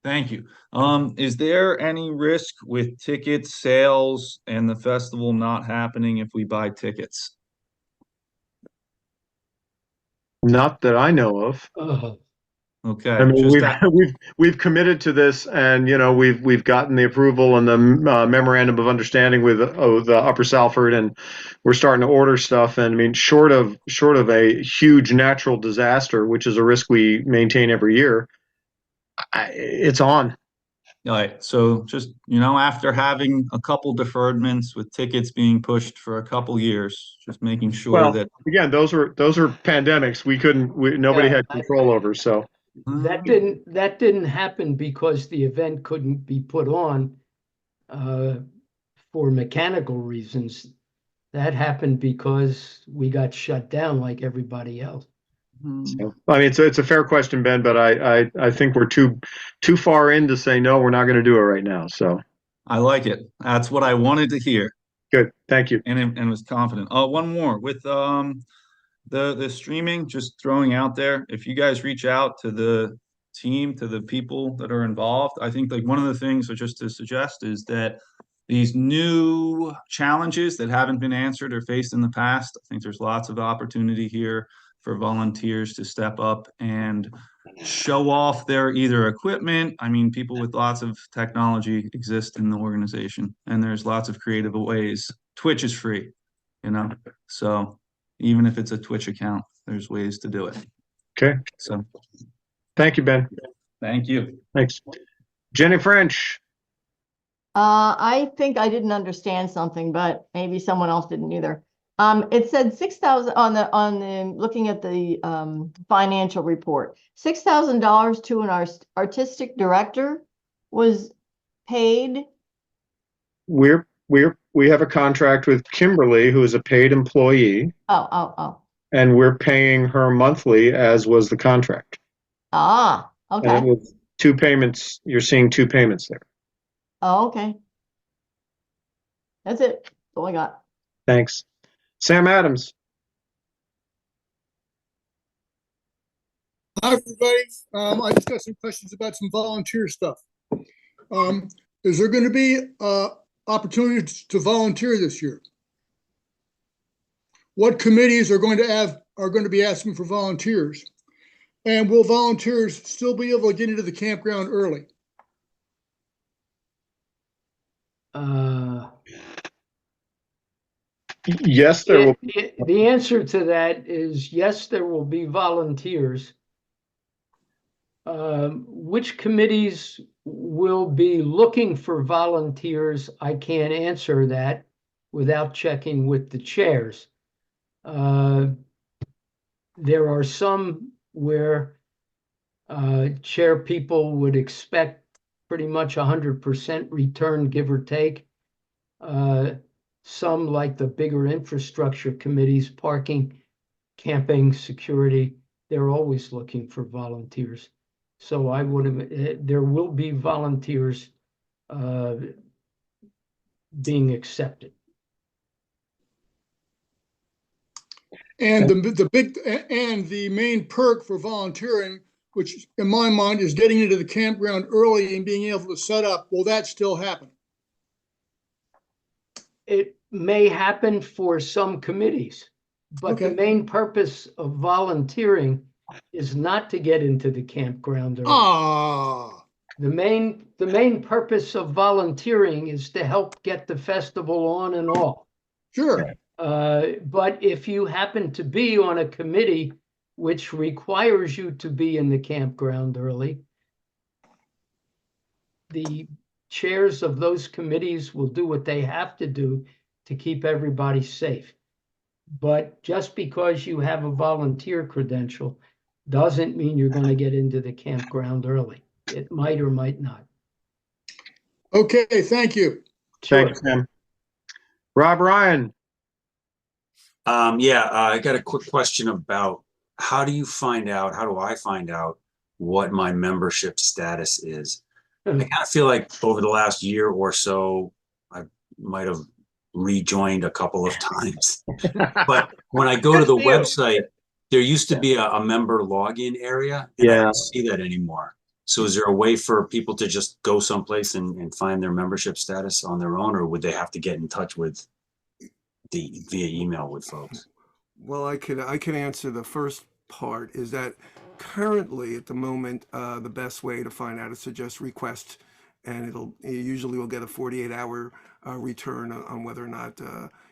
Speaker 17: Thank you. Is there any risk with ticket sales and the festival not happening if we buy tickets?
Speaker 1: Not that I know of.
Speaker 17: Okay.
Speaker 1: I mean, we've committed to this, and we've gotten the approval and the memorandum of understanding with the Upper Salford, and we're starting to order stuff. And I mean, short of a huge natural disaster, which is a risk we maintain every year, it's on.
Speaker 17: All right. So just, after having a couple deferments with tickets being pushed for a couple years, just making sure that.
Speaker 1: Again, those are pandemics. Nobody had control over. So
Speaker 9: that didn't happen because the event couldn't be put on for mechanical reasons. That happened because we got shut down like everybody else.
Speaker 1: So, I mean, it's a fair question, Ben, but I think we're too far in to say no, we're not going to do it right now. So
Speaker 17: I like it. That's what I wanted to hear.
Speaker 1: Good, thank you.
Speaker 17: And was confident. Oh, one more with the streaming. Just throwing out there, if you guys reach out to the team, to the people that are involved. I think like one of the things, just to suggest, is that these new challenges that haven't been answered or faced in the past, I think there's lots of opportunity here for volunteers to step up and show off their either equipment. I mean, people with lots of technology exist in the organization, and there's lots of creative ways. Twitch is free, so even if it's a Twitch account, there's ways to do it.
Speaker 1: Okay.
Speaker 17: So
Speaker 1: Thank you, Ben.
Speaker 17: thank you.
Speaker 1: Thanks. Jenny French.
Speaker 18: I think I didn't understand something, but maybe someone else didn't either. It said 6,000 on the looking at the financial report. $6,000 to an artistic director was paid.
Speaker 1: We have a contract with Kimberly, who is a paid employee,
Speaker 18: Oh.
Speaker 1: and we're paying her monthly, as was the contract.
Speaker 18: Ah,
Speaker 1: And it
Speaker 18: okay.
Speaker 1: was 2 payments. You're seeing 2 payments there.
Speaker 18: Oh, okay. That's it. That's all I got.
Speaker 1: Thanks. Sam Adams.
Speaker 19: Hi, everybody. I just got some questions about some volunteer stuff. Is there going to be opportunities to volunteer this year? What committees are going to be asking for volunteers? And will volunteers still be able to get into the campground early?
Speaker 1: Yes, there will.
Speaker 9: The answer to that is yes, there will be volunteers. Which committees will be looking for volunteers? I can't answer that without checking with the chairs. There are some where chair people would expect pretty much 100% return, give or take. Some, like the bigger infrastructure committees, parking, camping, security, they're always looking for volunteers. So I would, there will be volunteers being accepted.
Speaker 19: And the main perk for volunteering, which in my mind is getting into the campground early and being able to set up, will that still happen?
Speaker 9: It may happen for some committees, but the main purpose of volunteering is not to get into the campground early. The main purpose of volunteering is to help get the festival on and off.
Speaker 19: Sure.
Speaker 9: But if you happen to be on a committee which requires you to be in the campground early, the chairs of those committees will do what they have to do to keep everybody safe. But just because you have a volunteer credential doesn't mean you're going to get into the campground early. It might or might not.
Speaker 19: Okay, thank you.
Speaker 9: Sure.
Speaker 1: Thanks, Sam. Rob Ryan.
Speaker 20: I got a quick question about how do I find out what my membership status is? I kind of feel like over the last year or so, I might have rejoined a couple of times. But when I go to the website, there used to be a member login area, and I don't see that anymore. So is there a way for people to just go someplace and find their membership status on their own, or would they have to get in touch with via email with folks?
Speaker 6: Well, I can answer the first part. Is that currently at the moment the best way to find out is to just request, and you usually will get a 48-hour return on whether or not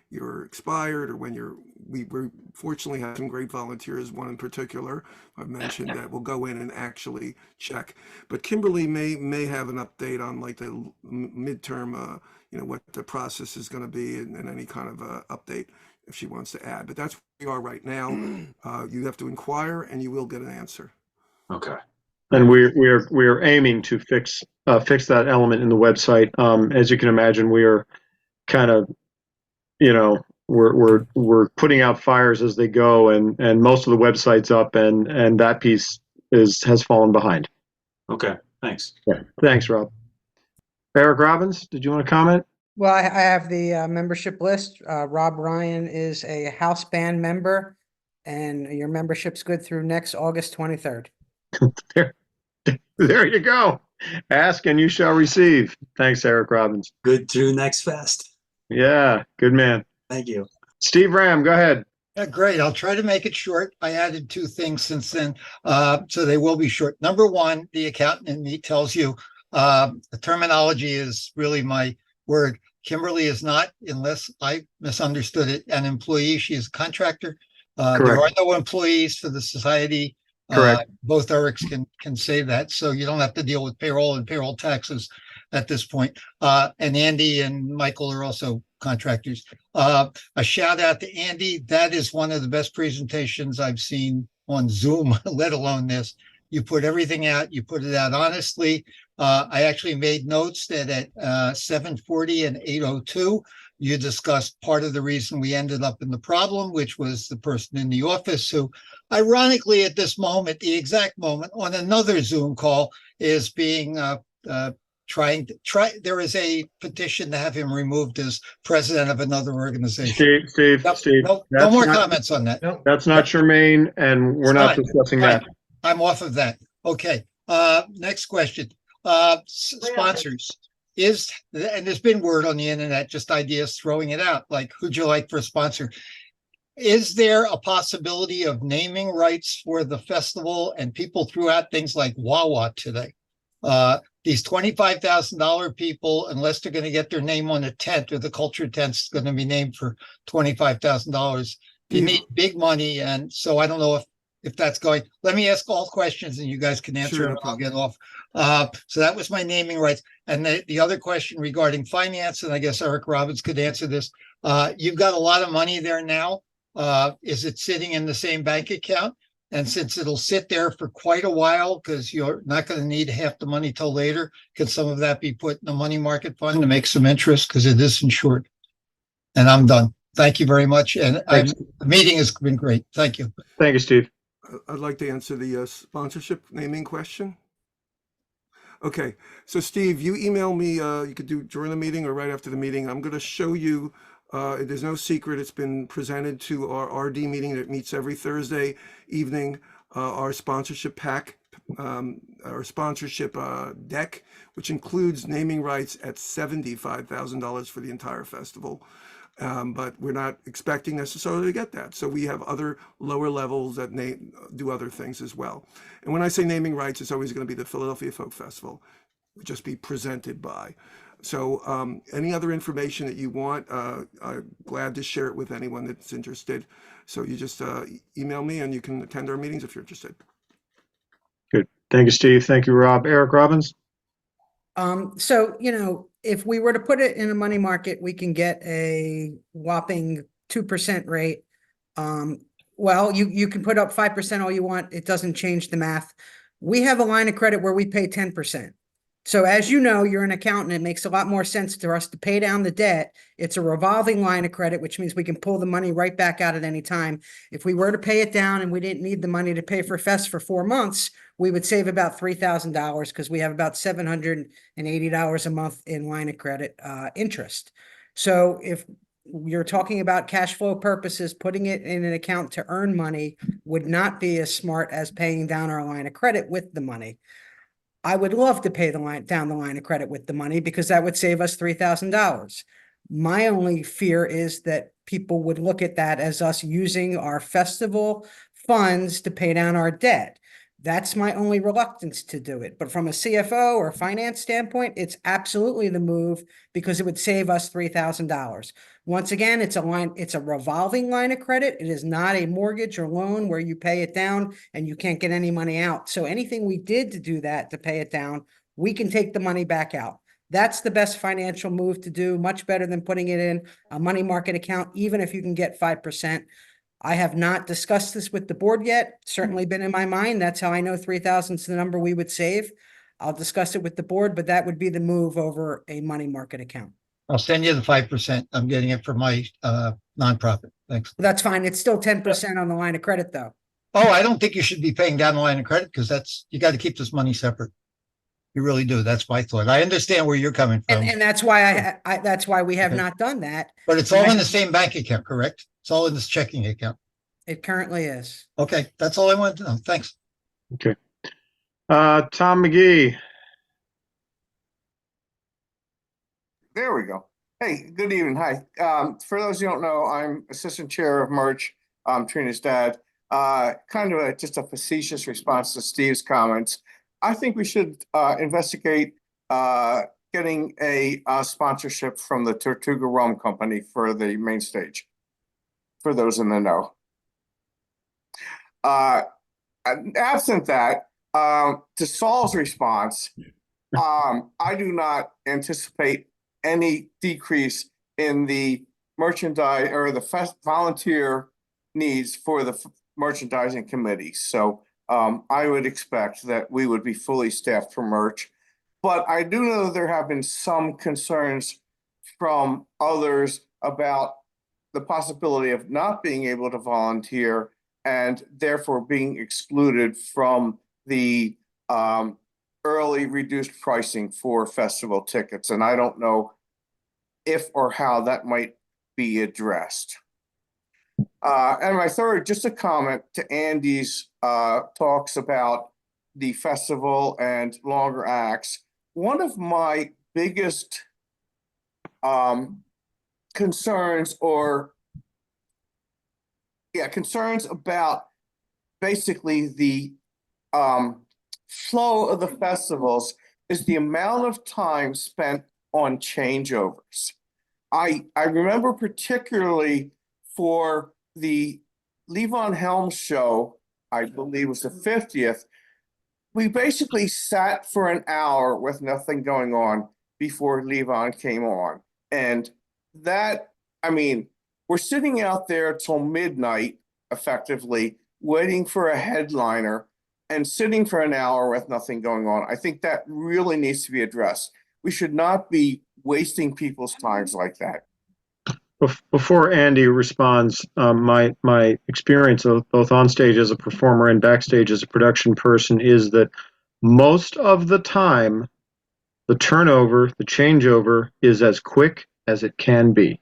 Speaker 6: you're expired or when we fortunately have some great volunteers. One in particular I've mentioned that will go in and actually check. But Kimberly may have an update on like the midterm, what the process is going to be and any kind of update if she wants to add. But that's where we are right now. You have to inquire and you will get an answer.
Speaker 20: Okay.
Speaker 1: And we're aiming to fix that element in the website. As you can imagine, we are kind of, we're putting out fires as they go, and most of the website's up, and that piece has fallen behind.
Speaker 20: Okay, thanks.
Speaker 1: Yeah, thanks, Rob. Eric Robbins, did you want to comment?
Speaker 2: Well, I have the membership list. Rob Ryan is a house band member, and your membership's good through next August 23rd.
Speaker 1: There you go. Ask and you shall receive. Thanks, Eric Robbins.
Speaker 20: Good through next fest.
Speaker 1: Yeah, good man.
Speaker 20: Thank you.
Speaker 1: Steve Ram, go ahead.
Speaker 21: Great. I'll try to make it short. I added two things since then, so they will be short. Number one, the accountant in me tells you the terminology is really my word. Kimberly is not, unless I misunderstood it, an employee. She is a contractor. There are no employees for the society.
Speaker 1: Correct.
Speaker 21: Both Erics can say that, so you don't have to deal with payroll and payroll taxes at this point. And Andy and Michael are also contractors. A shout out to Andy. That is one of the best presentations I've seen on Zoom, let alone this. You put everything out, you put it out honestly. I actually made notes that at 7:40 and 8:02, you discussed part of the reason we ended up in the problem, which was the person in the office who, ironically, at this moment, the exact moment, on another Zoom call, is being there is a petition to have him removed as president of another organization.
Speaker 1: Steve,
Speaker 21: No more comments on that.
Speaker 1: That's not germane, and we're not discussing that.
Speaker 21: I'm off of that. Okay. Next question. Sponsors. And there's been word on the internet, just ideas throwing it out, like who'd you like for a sponsor? Is there a possibility of naming rights for the festival? And people threw out things like Wawa today. These $25,000 people, unless they're going to get their name on a tent, or the culture tent's going to be named for $25,000, you need big money. And so I don't know if that's going. Let me ask all questions and you guys can answer
Speaker 6: Sure,
Speaker 21: and I'll get off. So that was my naming rights. And the other question regarding finance, and I guess Eric Robbins could answer this. You've got a lot of money there now. Is it sitting in the same bank account? And since it'll sit there for quite a while, because you're not going to need half the money till later, can some of that be put in a money market fund to make some interest? Because it is insured. And I'm done. Thank you very much. And the meeting has been great. Thank you.
Speaker 1: Thank you, Steve.
Speaker 6: I'd like to answer the sponsorship naming question. Okay, so Steve, you email me, you could do during the meeting or right after the meeting. I'm going to show you, there's no secret, it's been presented to our RD meeting that meets every Thursday evening, our sponsorship pack, our sponsorship deck, which includes naming rights at $75,000 for the entire festival. But we're not expecting necessarily to get that. So we have other lower levels that do other things as well. And when I say naming rights, it's always going to be the Philadelphia Folk Festival, would just be presented by. So any other information that you want, I'm glad to share it with anyone that's interested. So you just email me and you can attend our meetings if you're interested.
Speaker 1: Good. Thank you, Steve. Thank you, Rob. Eric Robbins?
Speaker 2: So, if we were to put it in a money market, we can get a whopping 2% rate. Well, you can put up 5% all you want. It doesn't change the math. We have a line of credit where we pay 10%. So as you know, you're an accountant. It makes a lot more sense to us to pay down the debt. It's a revolving line of credit, which means we can pull the money right back out at any time. If we were to pay it down and we didn't need the money to pay for Fest for 4 months, we would save about $3,000 because we have about $780 a month in line of credit interest. So if you're talking about cash flow purposes, putting it in an account to earn money would not be as smart as paying down our line of credit with the money. I would love to pay down the line of credit with the money because that would save us $3,000. My only fear is that people would look at that as us using our festival funds to pay down our debt. That's my only reluctance to do it. But from a CFO or finance standpoint, it's absolutely the move because it would save us $3,000. Once again, it's a revolving line of credit. It is not a mortgage or loan where you pay it down and you can't get any money out. So anything we did to do that, to pay it down, we can take the money back out. That's the best financial move to do, much better than putting it in a money market account, even if you can get 5%. I have not discussed this with the board yet. Certainly been in my mind. That's how I know 3,000 is the number we would save. I'll discuss it with the board, but that would be the move over a money market account.
Speaker 21: I'll send you the 5%. I'm getting it from my nonprofit. Thanks.
Speaker 2: That's fine. It's still 10% on the line of credit though.
Speaker 21: Oh, I don't think you should be paying down the line of credit because you got to keep this money separate. You really do. That's my thought. I understand where you're coming from.
Speaker 2: And that's why that's why we have not done that.
Speaker 21: But it's all in the same bank account, correct? It's all in this checking account.
Speaker 2: It currently is.
Speaker 21: Okay. That's all I wanted to know. Thanks.
Speaker 1: Okay. Tom McGee.
Speaker 13: There we go. Hey, good evening. Hi. For those who don't know, I'm assistant chair of merch. Trina's dad. Just a facetious response to Steve's comments. I think we should investigate getting a sponsorship from the Tortuga Rum Company for the main stage. For those in the know. Absent that, to Saul's response, I do not anticipate any decrease in the merchandise or the volunteer needs for the merchandising committee. So I would expect that we would be fully staffed for merch. But I do know that there have been some concerns from others about the possibility of not being able to volunteer and therefore being excluded from the early reduced pricing for festival tickets. And I don't know if or how that might be addressed. And my third, just a comment to Andy's talks about the festival and longer acts. One of my biggest concerns about basically the flow of the festivals is the amount of time spent on changeovers. I remember particularly for the Levon Helms show, I believe it was the 50th, we basically sat for an hour with nothing going on before Levon came on. And that, I mean, we're sitting out there till midnight, effectively, waiting for a headliner and sitting for an hour with nothing going on. I think that really needs to be addressed. We should not be wasting people's times like that.
Speaker 1: Before Andy responds, my experience both on stage as a performer and backstage as a production person is that most of the time, the turnover, the changeover is as quick as it can be.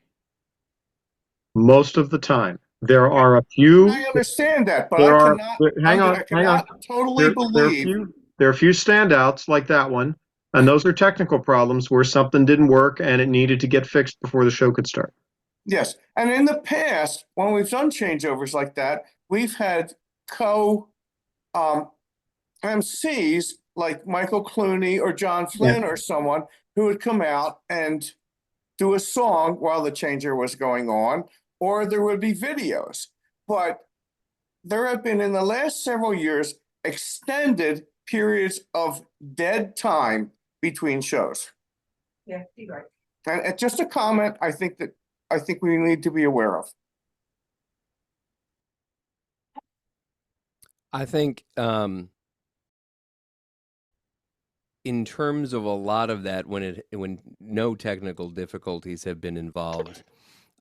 Speaker 1: Most of the time. There are a few.
Speaker 13: I understand that, but
Speaker 1: I cannot
Speaker 13: totally believe.
Speaker 1: There are a few standouts like that one, and those are technical problems where something didn't work and it needed to get fixed before the show could start.
Speaker 13: Yes, and in the past, when we've done changeovers like that, we've had MCs like Michael Clooney or John Flynn or someone who would come out and do a song while the changer was going on, or there would be videos. But there have been, in the last several years, extended periods of dead time between shows.
Speaker 15: Yeah, you're right.
Speaker 13: And just a comment I think we need to be aware of.
Speaker 10: I think in terms of a lot of that, when no technical difficulties have been involved,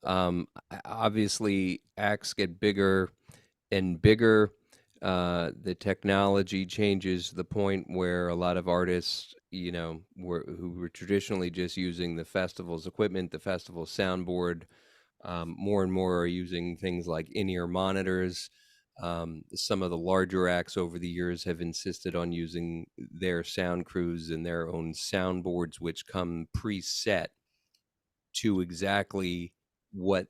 Speaker 10: obviously acts get bigger and bigger. The technology changes to the point where a lot of artists, who were traditionally just using the festival's equipment, the festival soundboard, more and more are using things like in-ear monitors. Some of the larger acts over the years have insisted on using their sound crews and their own soundboards, which come preset to exactly what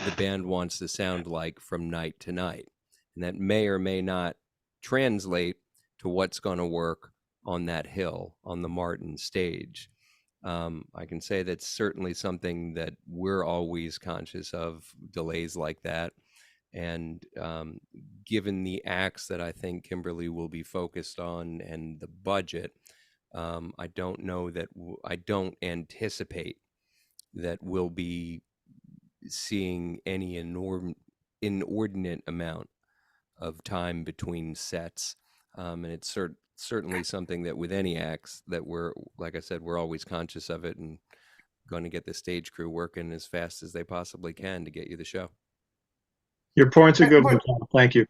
Speaker 10: the band wants to sound like from night to night. And that may or may not translate to what's going to work on that hill, on the Martin stage. I can say that's certainly something that we're always conscious of, delays like that. And given the acts that I think Kimberly will be focused on and the budget, I don't know that I don't anticipate that we'll be seeing any inordinate amount of time between sets. And it's certainly something that with any acts that we're, like I said, we're always conscious of it and going to get the stage crew working as fast as they possibly can to get you the show.
Speaker 1: Your point's a good one, Tom. Thank you.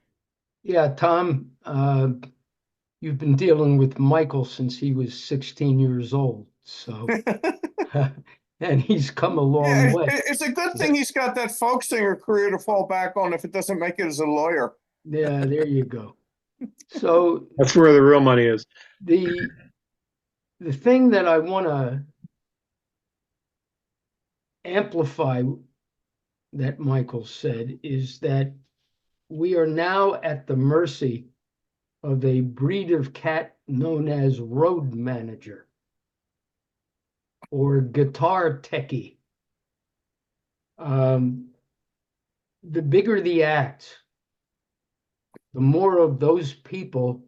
Speaker 9: Yeah, Tom, you've been dealing with Michael since he was 16 years old. So, and he's come a long way.
Speaker 13: It's a good thing he's got that folk singer career to fall back on if it doesn't make it as a lawyer.
Speaker 9: Yeah, there you go. So
Speaker 1: That's where the real money is.
Speaker 9: the thing that I want to amplify that Michael said is that we are now at the mercy of a breed of cat known as road manager or guitar techie. The bigger the act, the more of those people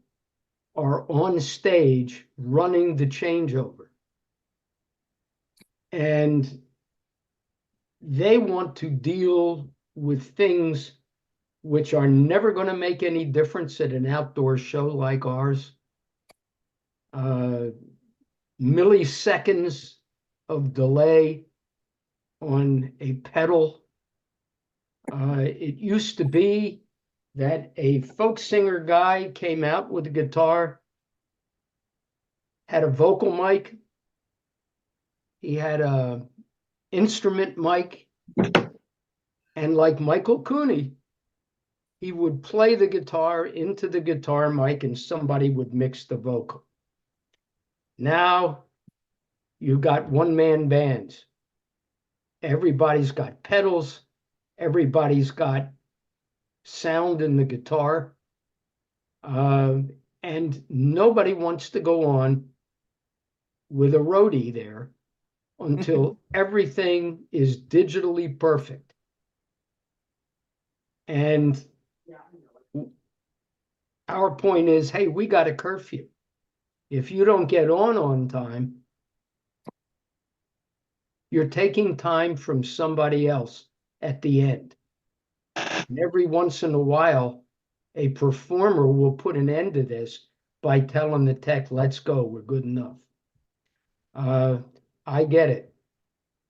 Speaker 9: are on stage running the changeover. And they want to deal with things which are never going to make any difference at an outdoor show like ours. Milliseconds of delay on a pedal. It used to be that a folk singer guy came out with a guitar, had a vocal mic, he had a instrument mic, and like Michael Cooney, he would play the guitar into the guitar mic and somebody would mix the vocal. Now you've got one-man bands. Everybody's got pedals. Everybody's got sound in the guitar. And nobody wants to go on with a roadie there until everything is digitally perfect. And our point is, hey, we got a curfew. If you don't get on time, you're taking time from somebody else at the end. And every once in a while, a performer will put an end to this by telling the tech, let's go, we're good enough. I get it.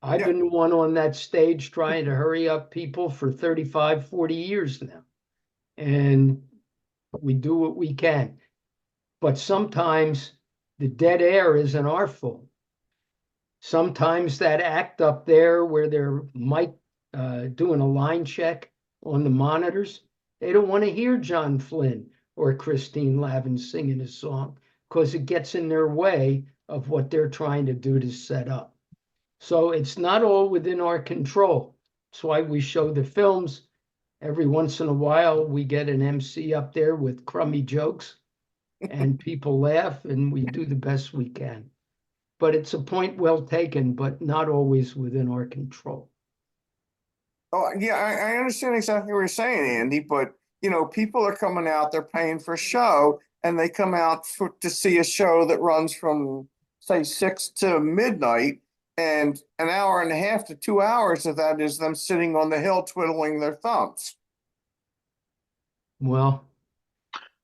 Speaker 9: I've been the one on that stage trying to hurry up people for 35, 40 years now. And we do what we can. But sometimes the dead air isn't our fault. Sometimes that act up there where they're doing a line check on the monitors, they don't want to hear John Flynn or Christine Lavin singing a song because it gets in their way of what they're trying to do to set up. So it's not all within our control. That's why we show the films. Every once in a while, we get an MC up there with crummy jokes and people laugh and we do the best we can. But it's a point well taken, but not always within our control.
Speaker 12: Oh, yeah, I understand exactly what you're saying, Andy, but people are coming out, they're paying for a show, and they come out to see a show that runs from, say, 6 to midnight, and an hour and a half to 2 hours of that is them sitting on the hill twiddling their thumbs.
Speaker 9: Well,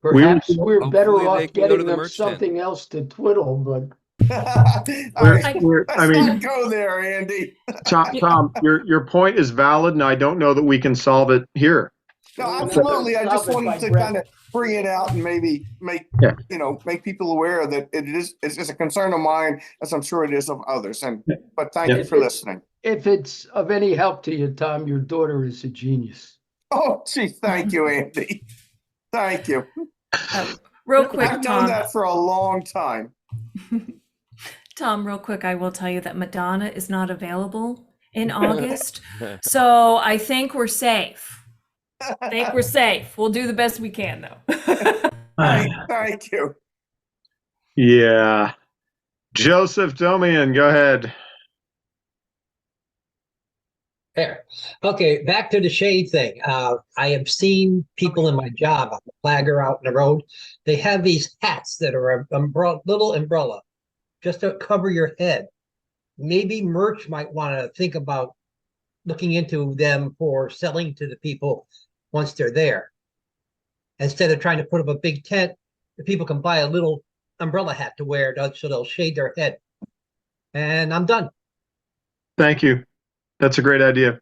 Speaker 9: perhaps we're better
Speaker 10: Hopefully they
Speaker 9: off
Speaker 10: can go to
Speaker 9: getting
Speaker 10: the
Speaker 9: them
Speaker 10: merch tent.
Speaker 9: something else to twiddle, but
Speaker 12: Let's not go there, Andy.
Speaker 1: Tom, your point is valid, and I don't know that we can solve it here.
Speaker 12: No, absolutely. I just wanted to kind of bring it out and maybe make people aware that it's a concern of mine, as I'm sure it is of others. But thank you for listening.
Speaker 9: If it's of any help to you, Tom, your daughter is a genius.
Speaker 12: Oh, gee, thank you, Andy. Thank you.
Speaker 8: Real quick,
Speaker 12: I've
Speaker 8: Tom.
Speaker 12: known that for a long time.
Speaker 8: Tom, real quick, I will tell you that Madonna is not available in August. So I think we're safe. We'll do the best we can, though.
Speaker 12: Thank you.
Speaker 1: Yeah. Joseph Domian, go ahead.
Speaker 4: There. Okay, back to the shade thing. I have seen people in my job, a flagger out in the road. They have these hats that are a little umbrella just to cover your head. Maybe merch might want to think about looking into them for selling to the people once they're there. Instead of trying to put up a big tent, the people can buy a little umbrella hat to wear so they'll shade their head. And I'm done.
Speaker 1: Thank you. That's a great idea.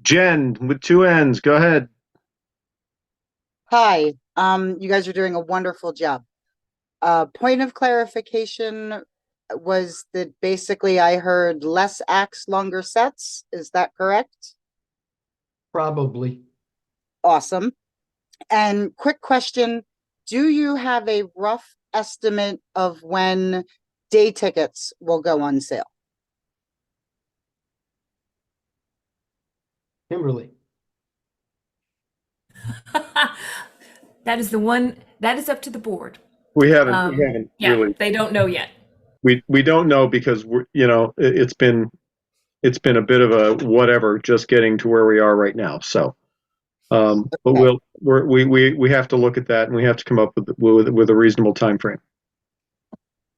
Speaker 1: Jen with 2 N's, go ahead.
Speaker 22: Hi, you guys are doing a wonderful job. Point of clarification was that basically I heard less acts, longer sets. Is that correct?
Speaker 9: Probably.
Speaker 22: Awesome. And quick question, do you have a rough estimate of when day tickets will go on sale?
Speaker 9: Kimberly.
Speaker 8: That is the one, that is up to the board.
Speaker 1: We haven't
Speaker 8: Yeah,
Speaker 1: really.
Speaker 8: they don't know yet.
Speaker 1: We don't know because it's been a bit of a whatever just getting to where we are right now. So, but we have to look at that and we have to come up with a reasonable time frame.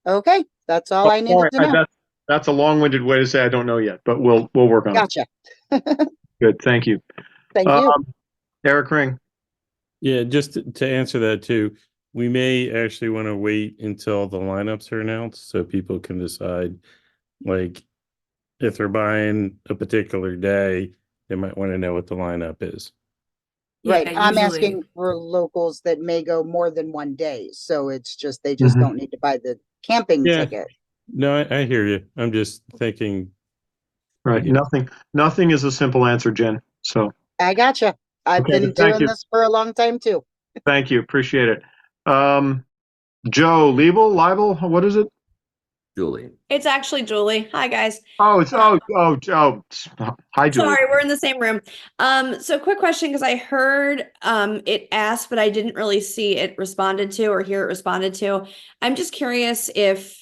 Speaker 22: Okay, that's all I needed to know.
Speaker 1: That's a long-winded way to say I don't know yet, but we'll work on
Speaker 22: Gotcha.
Speaker 1: it. Good, thank you.
Speaker 22: Thank you.
Speaker 1: Eric Ring.
Speaker 5: Yeah, just to answer that too, we may actually want to wait until the lineups are announced so people can decide, like, if they're buying a particular day, they might want to know what the lineup is.
Speaker 22: Right,
Speaker 8: Yeah,
Speaker 22: I'm
Speaker 8: usually-
Speaker 22: asking for locals that may go more than one day, so it's just, they just don't need to buy the camping
Speaker 5: Yeah.
Speaker 22: ticket.
Speaker 5: No, I hear you. I'm just thinking.
Speaker 1: Right, nothing is a simple answer, Jen. So
Speaker 22: I gotcha. I've
Speaker 1: Okay,
Speaker 22: been
Speaker 1: thank
Speaker 22: doing
Speaker 1: you.
Speaker 22: this for a long time too.
Speaker 1: thank you, appreciate it. Joe Liebel, what is it?
Speaker 3: Julie.
Speaker 7: It's actually Julie. Hi, guys.
Speaker 1: Oh, it's hi, Julie.
Speaker 7: Sorry, we're in the same room. So quick question, because I heard it asked, but I didn't really see it responded to or hear it responded to. I'm just curious if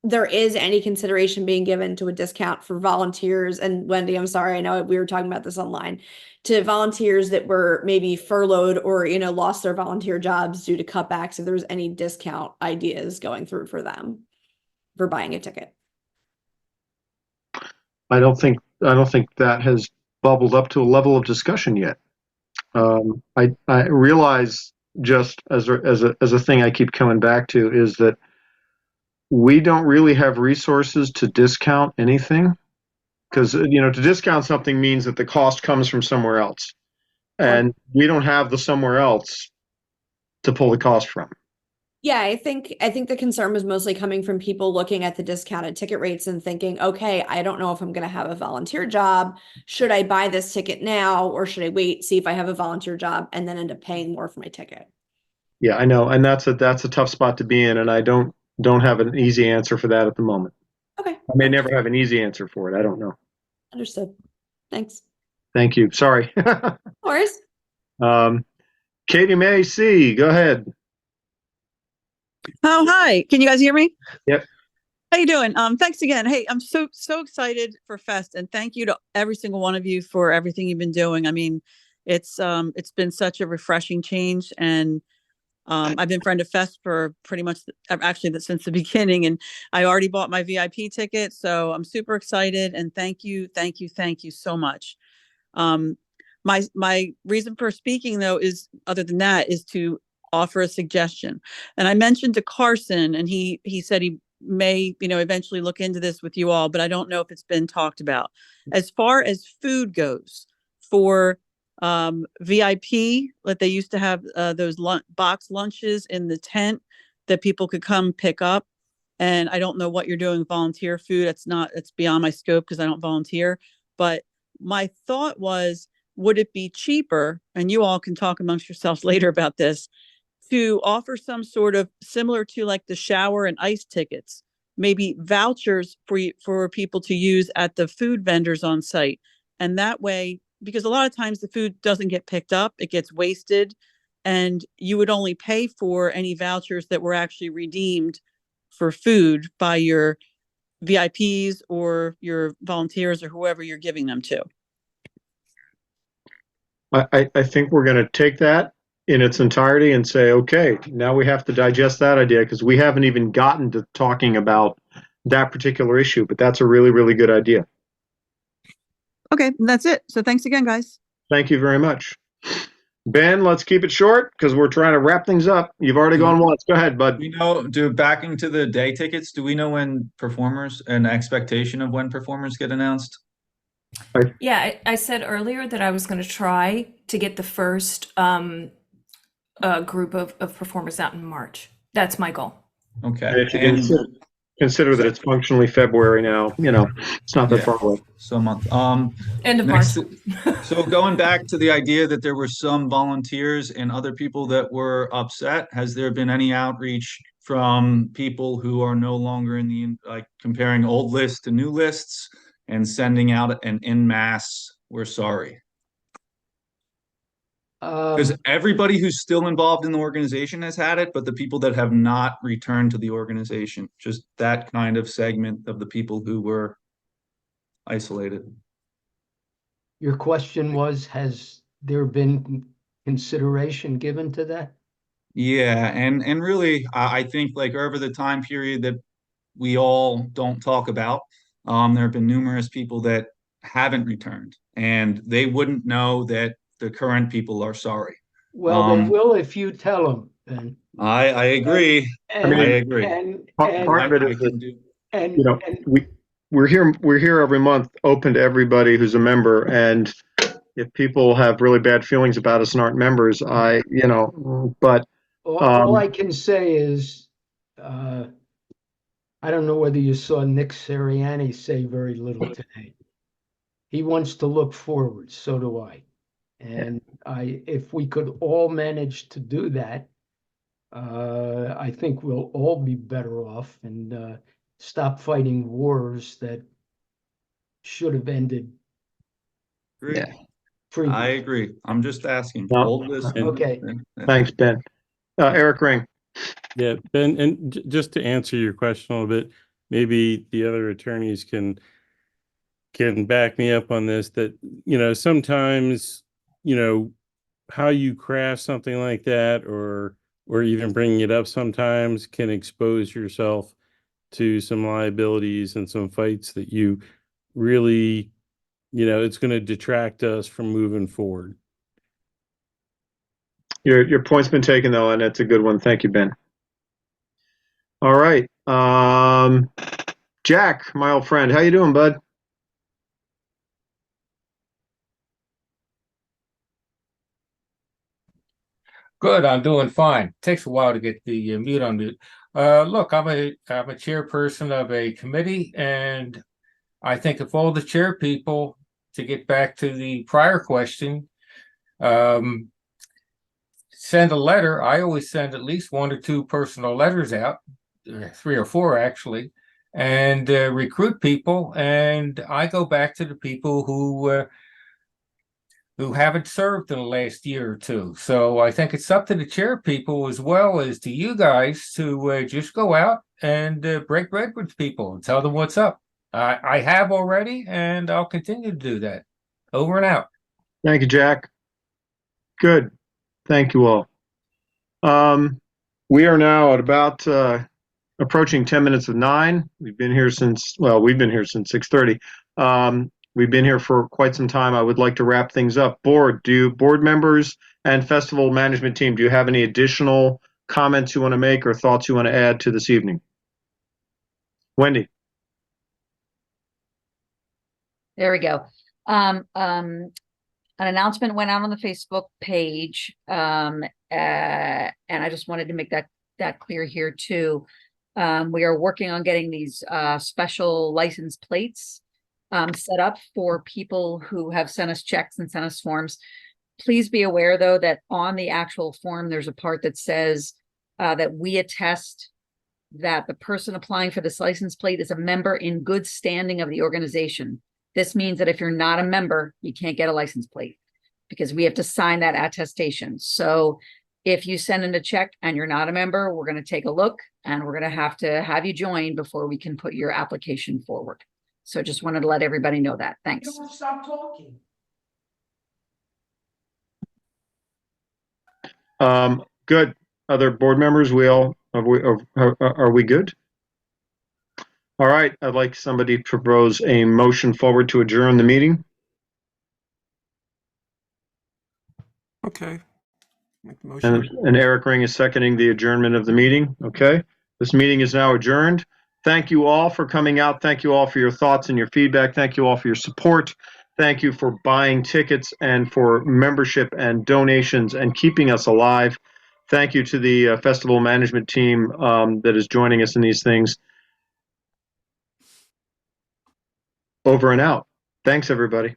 Speaker 7: there is any consideration being given to a discount for volunteers. And Wendy, I'm sorry, I know we were talking about this online, to volunteers that were maybe furloughed or, lost their volunteer jobs due to cutbacks, if there's any discount ideas going through for them for buying a ticket.
Speaker 1: I don't think that has bubbled up to a level of discussion yet. I realize, just as a thing I keep coming back to, is that we don't really have resources to discount anything, because to discount something means that the cost comes from somewhere else, and we don't have the somewhere else to pull the cost from.
Speaker 7: Yeah, I think the concern was mostly coming from people looking at the discounted ticket rates and thinking, okay, I don't know if I'm going to have a volunteer job. Should I buy this ticket now, or should I wait, see if I have a volunteer job, and then end up paying more for my ticket?
Speaker 1: Yeah, I know, and that's a tough spot to be in, and I don't have an easy answer for that at the moment.
Speaker 7: Okay.
Speaker 1: I may never have an easy answer for it. I don't know.
Speaker 7: Understood. Thanks.
Speaker 1: Thank you. Sorry.
Speaker 7: Of course.
Speaker 1: Katie May C, go ahead.
Speaker 23: Oh, hi. Can you guys hear me?
Speaker 1: Yep.
Speaker 23: How you doing? Thanks again. Hey, I'm so excited for Fest, and thank you to every single one of you for everything you've been doing. I mean, it's been such a refreshing change, and I've been friend of Fest for pretty much since the beginning, and I already bought my VIP ticket, so I'm super excited, and thank you so much. My reason for speaking, though, is, other than that, is to offer a suggestion. And I mentioned to Carson, and he said he may, eventually look into this with you all, but I don't know if it's been talked about. As far as food goes, for VIP, like they used to have those box lunches in the tent that people could come pick up. And I don't know what you're doing with volunteer food. It's beyond my scope because I don't volunteer. But my thought was, would it be cheaper, and you all can talk amongst yourselves later about this, to offer some sort of similar to like the shower and ice tickets, maybe vouchers for people to use at the food vendors on site. And that way, because a lot of times the food doesn't get picked up, it gets wasted, and you would only pay for any vouchers that were actually redeemed for food by your VIPs or your volunteers or whoever you're giving them to.
Speaker 1: I think we're going to take that in its entirety and say, okay, now we have to digest that idea, because we haven't even gotten to talking about that particular issue, but that's a really, really good idea.
Speaker 23: Okay, that's it. So thanks again, guys.
Speaker 1: Thank you very much. Ben, let's keep it short because we're trying to wrap things up. You've already gone once. Go ahead, bud.
Speaker 17: Backing to the day tickets, do we know when performers, an expectation of when performers get announced?
Speaker 8: Yeah, I said earlier that I was going to try to get the first group of performers out in March. That's my goal.
Speaker 17: Okay.
Speaker 1: Michigan City. consider that it's functionally February now. You know, it's not that
Speaker 17: Yeah.
Speaker 1: far away.
Speaker 17: So month.
Speaker 8: End of
Speaker 17: Next,
Speaker 8: March.
Speaker 17: so going back to the idea that there were some volunteers and other people that were upset, has there been any outreach from people who are no longer in the, like, comparing old lists to new lists and sending out an en masse, we're sorry? Because everybody who's still involved in the organization has had it, but the people that have not returned to the organization, just that kind of segment of the people who were isolated.
Speaker 9: Your question was, has there been consideration given to that?
Speaker 17: Yeah, and really, I think like over the time period that we all don't talk about, there have been numerous people that haven't returned, and they wouldn't know that the current people are sorry.
Speaker 9: Well, they will if you tell them, Ben.
Speaker 17: I agree.
Speaker 9: And,
Speaker 17: I agree.
Speaker 1: Part of it is
Speaker 17: I can
Speaker 1: that,
Speaker 17: do.
Speaker 9: And
Speaker 1: you know, we're here every month, open to everybody who's a member, and if people have really bad feelings about us and aren't members, but
Speaker 9: all I can say is, I don't know whether you saw Nick Sirianni say very little today. He wants to look forward, so do I. And if we could all manage to do that, I think we'll all be better off and stop fighting wars that should have ended.
Speaker 17: Agree.
Speaker 1: Yeah.
Speaker 17: I agree. I'm just asking.
Speaker 1: No.
Speaker 17: Old list.
Speaker 9: Okay.
Speaker 1: Thanks, Ben. Eric Ring.
Speaker 5: Yeah, Ben, and just to answer your question a little bit, maybe the other attorneys can back me up on this, that, sometimes, how you craft something like that, or even bringing it up sometimes can expose yourself to some liabilities and some fights that you really, it's going to detract us from moving forward.
Speaker 1: Your point's been taken, though, and it's a good one. Thank you, Ben. All right. Jack, my old friend, how you doing, bud?
Speaker 3: Good, I'm doing fine. Takes a while to get the mute on mute. Look, I'm a chairperson of a committee, and I think if all the chair people, to get back to the prior question, send a letter. I always send at least 1 or 2 personal letters out, 3 or 4 actually, and recruit people. And I go back to the people who haven't served in the last year or 2. So I think it's up to the chair people as well as to you guys to just go out and break bread with people and tell them what's up. I have already, and I'll continue to do that. Over and out.
Speaker 1: Thank you, Jack. Good. Thank you all. We are now at about approaching 10 minutes of 9. We've been here since 6:30. We've been here for quite some time. I would like to wrap things up. Board members and festival management team, do you have any additional comments you want to make or thoughts you want to add to this evening? Wendy.
Speaker 16: There we go. An announcement went out on the Facebook page, and I just wanted to make that clear here too. We are working on getting these special license plates set up for people who have sent us checks and sent us forms. Please be aware, though, that on the actual form, there's a part that says that we attest that the person applying for this license plate is a member in good standing of the organization. This means that if you're not a member, you can't get a license plate because we have to sign that attestation. So if you send in a check and you're not a member, we're going to take a look and we're going to have you join before we can put your application forward. So just wanted to let everybody know that. Thanks.
Speaker 9: Don't stop talking.
Speaker 1: Good. Other board members, are we good? All right. I'd like somebody to propose a motion forward to adjourn the meeting.
Speaker 6: Okay. Make the motion.
Speaker 1: And Eric Ring is seconding the adjournment of the meeting. Okay. This meeting is now adjourned. Thank you all for coming out. Thank you all for your thoughts and your feedback. Thank you all for your support. Thank you for buying tickets and for membership and donations and keeping us alive. Thank you to the festival management team that is joining us in these things. over and out. Thanks, everybody.